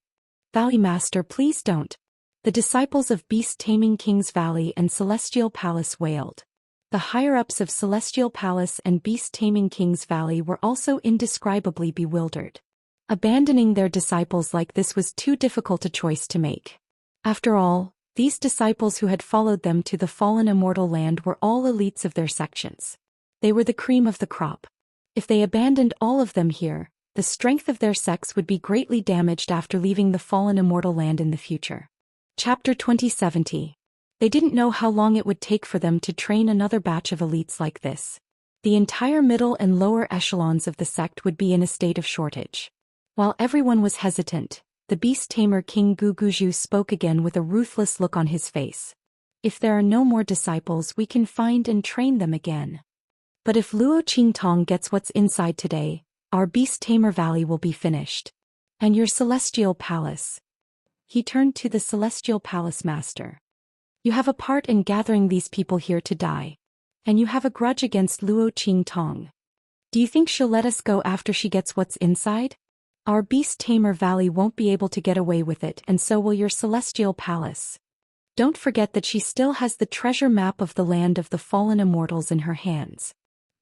please don't. The disciples of Beast-taming King's Valley and Celestial Palace wailed. The higher-ups of Celestial Palace and Beast-taming King's Valley were also indescribably bewildered. Abandoning their disciples like this was too difficult a choice to make. After all, these disciples who had followed them to the fallen immortal land were all elites of their sections. They were the cream of the crop. If they abandoned all of them here, the strength of their sects would be greatly damaged after leaving the fallen immortal land in the future. Chapter 2070. They didn't know how long it would take for them to train another batch of elites like this. The entire middle and lower echelons of the sect would be in a state of shortage. While everyone was hesitant, the beast tamer King Guguju spoke again with a ruthless look on his face. If there are no more disciples, we can find and train them again. But if Luo Qingtong gets what's inside today, our beast tamer valley will be finished. And your celestial palace. He turned to the celestial palace master. You have a part in gathering these people here to die. And you have a grudge against Luo Qingtong. Do you think she'll let us go after she gets what's inside? Our beast tamer valley won't be able to get away with it, and so will your celestial palace. Don't forget that she still has the treasure map of the land of the fallen immortals in her hands.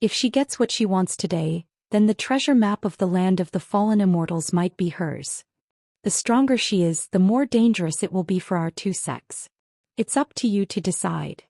If she gets what she wants today, then the treasure map of the land of the fallen immortals might be hers. The stronger she is, the more dangerous it will be for our two sects. It's up to you to decide.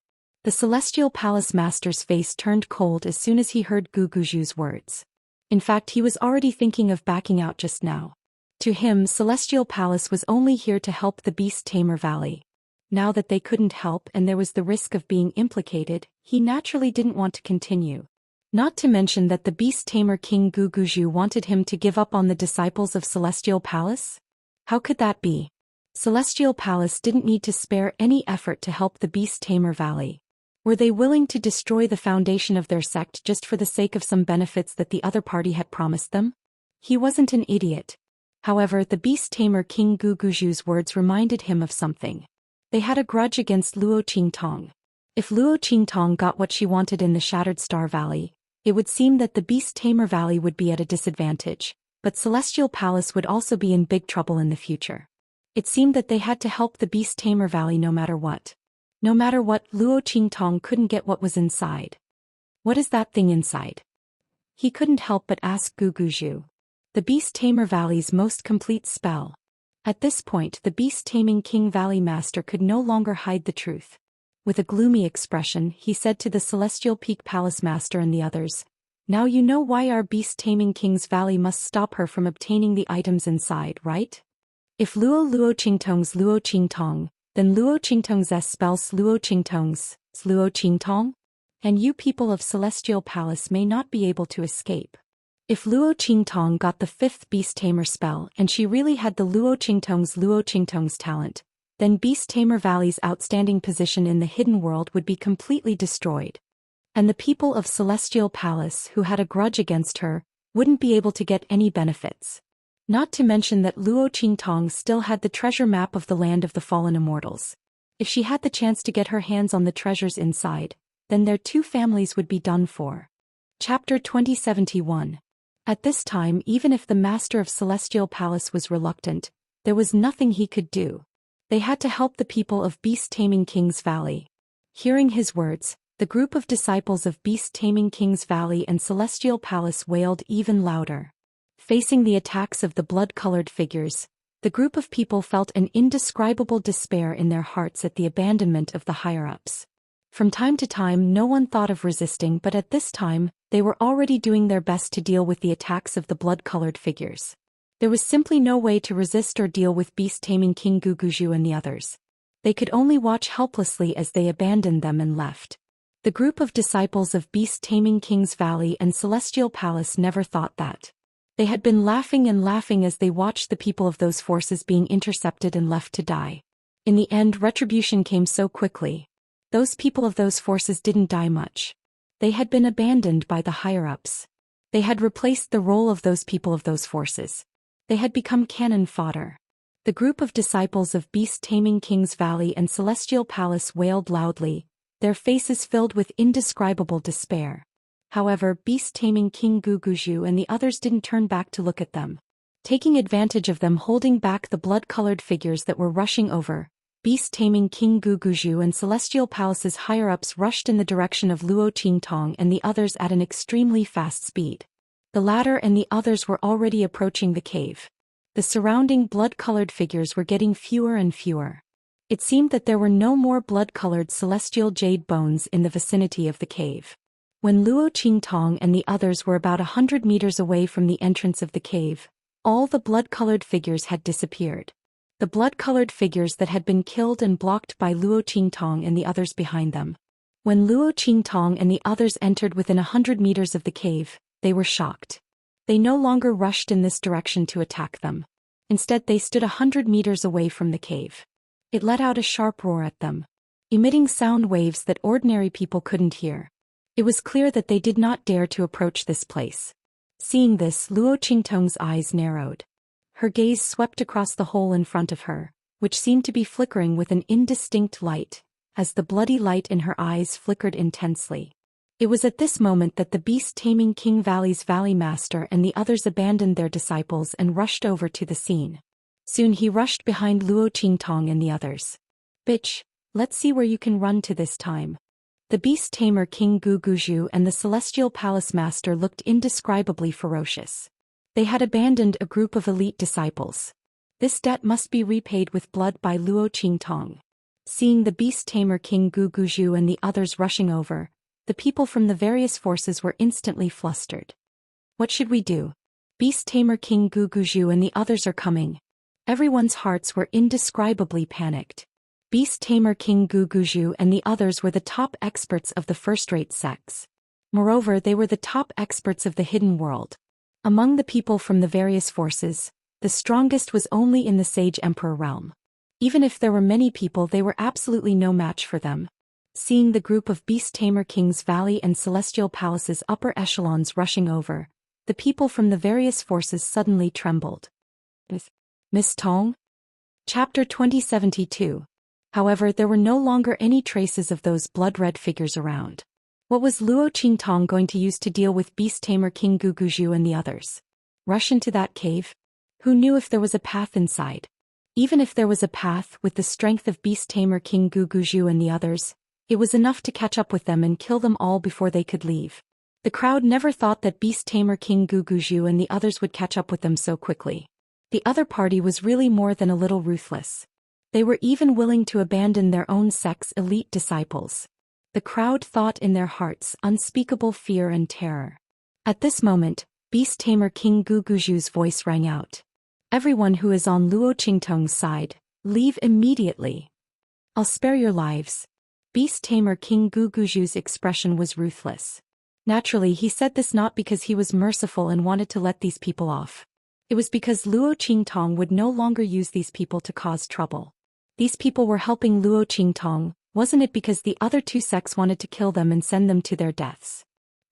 The celestial palace master's face turned cold as soon as he heard Guguju's words. In fact, he was already thinking of backing out just now. To him, Celestial Palace was only here to help the Beast Tamer Valley. Now that they couldn't help and there was the risk of being implicated, he naturally didn't want to continue. Not to mention that the Beast Tamer King Guguju wanted him to give up on the disciples of Celestial Palace? How could that be? Celestial Palace didn't need to spare any effort to help the Beast Tamer Valley. Were they willing to destroy the foundation of their sect just for the sake of some benefits that the other party had promised them? He wasn't an idiot. However, the Beast Tamer King Guguju's words reminded him of something. They had a grudge against Luo Qingtong. If Luo Qingtong got what she wanted in the Shattered Star Valley, it would seem that the Beast Tamer Valley would be at a disadvantage, but Celestial Palace would also be in big trouble in the future. It seemed that they had to help the Beast Tamer Valley no matter what. No matter what, Luo Qingtong couldn't get what was inside. What is that thing inside? He couldn't help but ask Guguju. The Beast Tamer Valley's most complete spell. At this point, the Beast Taming King Valley Master could no longer hide the truth. With a gloomy expression, he said to the Celestial Peak Palace Master and the others, "Now you know why our Beast Taming King's Valley must stop her from obtaining the items inside, right? If Luo Qingtong's Luo Qingtong, then Luo Qingtong's S spells Luo Qingtong's Luo Qingtong? And you people of Celestial Palace may not be able to escape. If Luo Qingtong got the 5th Beast Tamer spell and she really had the Luo Qingtong's talent, then Beast Tamer Valley's outstanding position in the hidden world would be completely destroyed. And the people of Celestial Palace who had a grudge against her wouldn't be able to get any benefits. Not to mention that Luo Qingtong still had the treasure map of the land of the fallen immortals. If she had the chance to get her hands on the treasures inside, then their two families would be done for. Chapter 2071. At this time, even if the master of Celestial Palace was reluctant, there was nothing he could do. They had to help the people of Beast Taming King's Valley. Hearing his words, the group of disciples of Beast Taming King's Valley and Celestial Palace wailed even louder. Facing the attacks of the blood-colored figures, the group of people felt an indescribable despair in their hearts at the abandonment of the higher-ups. From time to time, no one thought of resisting, but at this time, they were already doing their best to deal with the attacks of the blood-colored figures. There was simply no way to resist or deal with Beast Taming King Guguju and the others. They could only watch helplessly as they abandoned them and left. The group of disciples of Beast Taming King's Valley and Celestial Palace never thought that. They had been laughing and laughing as they watched the people of those forces being intercepted and left to die. In the end, retribution came so quickly. Those people of those forces didn't die much. They had been abandoned by the higher-ups. They had replaced the role of those people of those forces. They had become cannon fodder. The group of disciples of Beast Taming King's Valley and Celestial Palace wailed loudly, their faces filled with indescribable despair. However, Beast Taming King Guguju and the others didn't turn back to look at them. Taking advantage of them holding back the blood-colored figures that were rushing over, Beast Taming King Guguju and Celestial Palace's higher-ups rushed in the direction of Luo Qingtong and the others at an extremely fast speed. The latter and the others were already approaching the cave. The surrounding blood-colored figures were getting fewer and fewer. It seemed that there were no more blood-colored celestial jade bones in the vicinity of the cave. When Luo Qingtong and the others were about 100 meters away from the entrance of the cave, all the blood-colored figures had disappeared. The blood-colored figures that had been killed and blocked by Luo Qingtong and the others behind them. When Luo Qingtong and the others entered within 100 meters of the cave, they were shocked. They no longer rushed in this direction to attack them. Instead they stood 100 meters away from the cave. It let out a sharp roar at them, emitting sound waves that ordinary people couldn't hear. It was clear that they did not dare to approach this place. Seeing this, Luo Qingtong's eyes narrowed. Her gaze swept across the hole in front of her, which seemed to be flickering with an indistinct light, as the bloody light in her eyes flickered intensely. It was at this moment that the beast-taming King Valley's Valley Master and the others abandoned their disciples and rushed over to the scene. Soon he rushed behind Luo Qingtong and the others. "Bitch, let's see where you can run to this time." The beast-tamer King Guguzhu and the Celestial Palace Master looked indescribably ferocious. They had abandoned a group of elite disciples. This debt must be repaid with blood by Luo Qingtong. Seeing the beast-tamer King Guguzhu and the others rushing over, the people from the various forces were instantly flustered. "What should we do? Beast-tamer King Guguzhu and the others are coming." Everyone's hearts were indescribably panicked. Beast-tamer King Guguzhu and the others were the top experts of the first-rate sects. Moreover, they were the top experts of the hidden world. Among the people from the various forces, the strongest was only in the Sage Emperor realm. Even if there were many people, they were absolutely no match for them. Seeing the group of beast-tamer King's Valley and Celestial Palace's upper echelons rushing over, the people from the various forces suddenly trembled. Miss Tong? Chapter 2072. However, there were no longer any traces of those blood-red figures around. What was Luo Qingtong going to use to deal with beast-tamer King Guguzhu and the others? Rush into that cave? Who knew if there was a path inside? Even if there was a path, with the strength of beast-tamer King Guguzhu and the others, it was enough to catch up with them and kill them all before they could leave. The crowd never thought that beast-tamer King Guguzhu and the others would catch up with them so quickly. The other party was really more than a little ruthless. They were even willing to abandon their own sect's elite disciples. The crowd thought in their hearts unspeakable fear and terror. At this moment, beast-tamer King Guguzhu's voice rang out. "Everyone who is on Luo Qingtong's side, leave immediately. I'll spare your lives." Beast-tamer King Guguzhu's expression was ruthless. Naturally, he said this not because he was merciful and wanted to let these people off. It was because Luo Qingtong would no longer use these people to cause trouble. These people were helping Luo Qingtong, wasn't it because the other two sects wanted to kill them and send them to their deaths?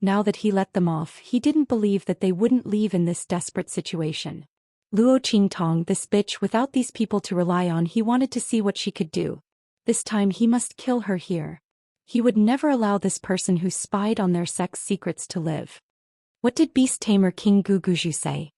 Now that he let them off, he didn't believe that they wouldn't leave in this desperate situation. Luo Qingtong, this bitch, without these people to rely on, he wanted to see what she could do. This time he must kill her here. He would never allow this person who spied on their sect's secrets to live. What did beast-tamer King Guguzhu say?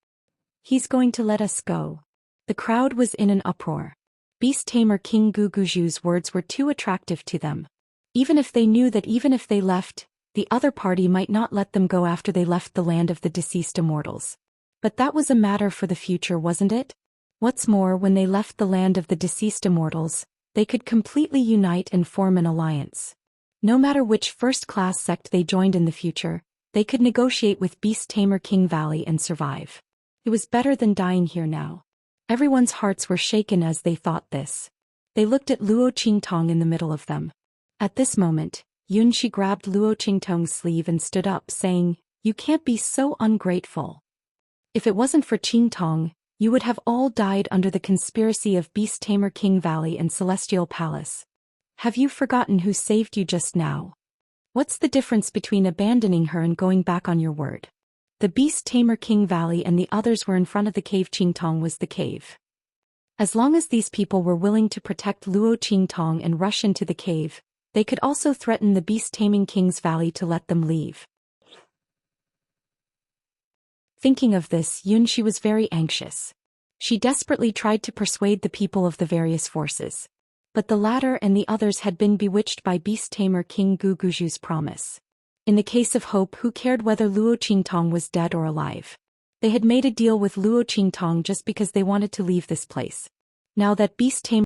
"He's going to let us go." The crowd was in an uproar. Beast-tamer King Guguzhu's words were too attractive to them. Even if they knew that even if they left, the other party might not let them go after they left the land of the deceased immortals. But that was a matter for the future, wasn't it? What's more, when they left the land of the deceased immortals, they could completely unite and form an alliance. No matter which first-class sect they joined in the future, they could negotiate with beast-tamer King Valley and survive. It was better than dying here now. Everyone's hearts were shaken as they thought this. They looked at Luo Qingtong in the middle of them. At this moment, Yunxi grabbed Luo Qingtong's sleeve and stood up, saying, "You can't be so ungrateful. If it wasn't for Qingtong, you would have all died under the conspiracy of beast-tamer King Valley and Celestial Palace. Have you forgotten who saved you just now? What's the difference between abandoning her and going back on your word?" The beast-tamer King Valley and the others were in front of the cave. Qingtong was the cave. As long as these people were willing to protect Luo Qingtong and rush into the cave, they could also threaten the beast-taming King's Valley to let them leave. Thinking of this, Yunxi was very anxious. She desperately tried to persuade the people of the various forces. But the latter and the others had been bewitched by beast-tamer King Guguzhu's promise. In the case of Hope, who cared whether Luo Qingtong was dead or alive? They had made a deal with Luo Qingtong just because they wanted to leave this place. Now that beast-tamer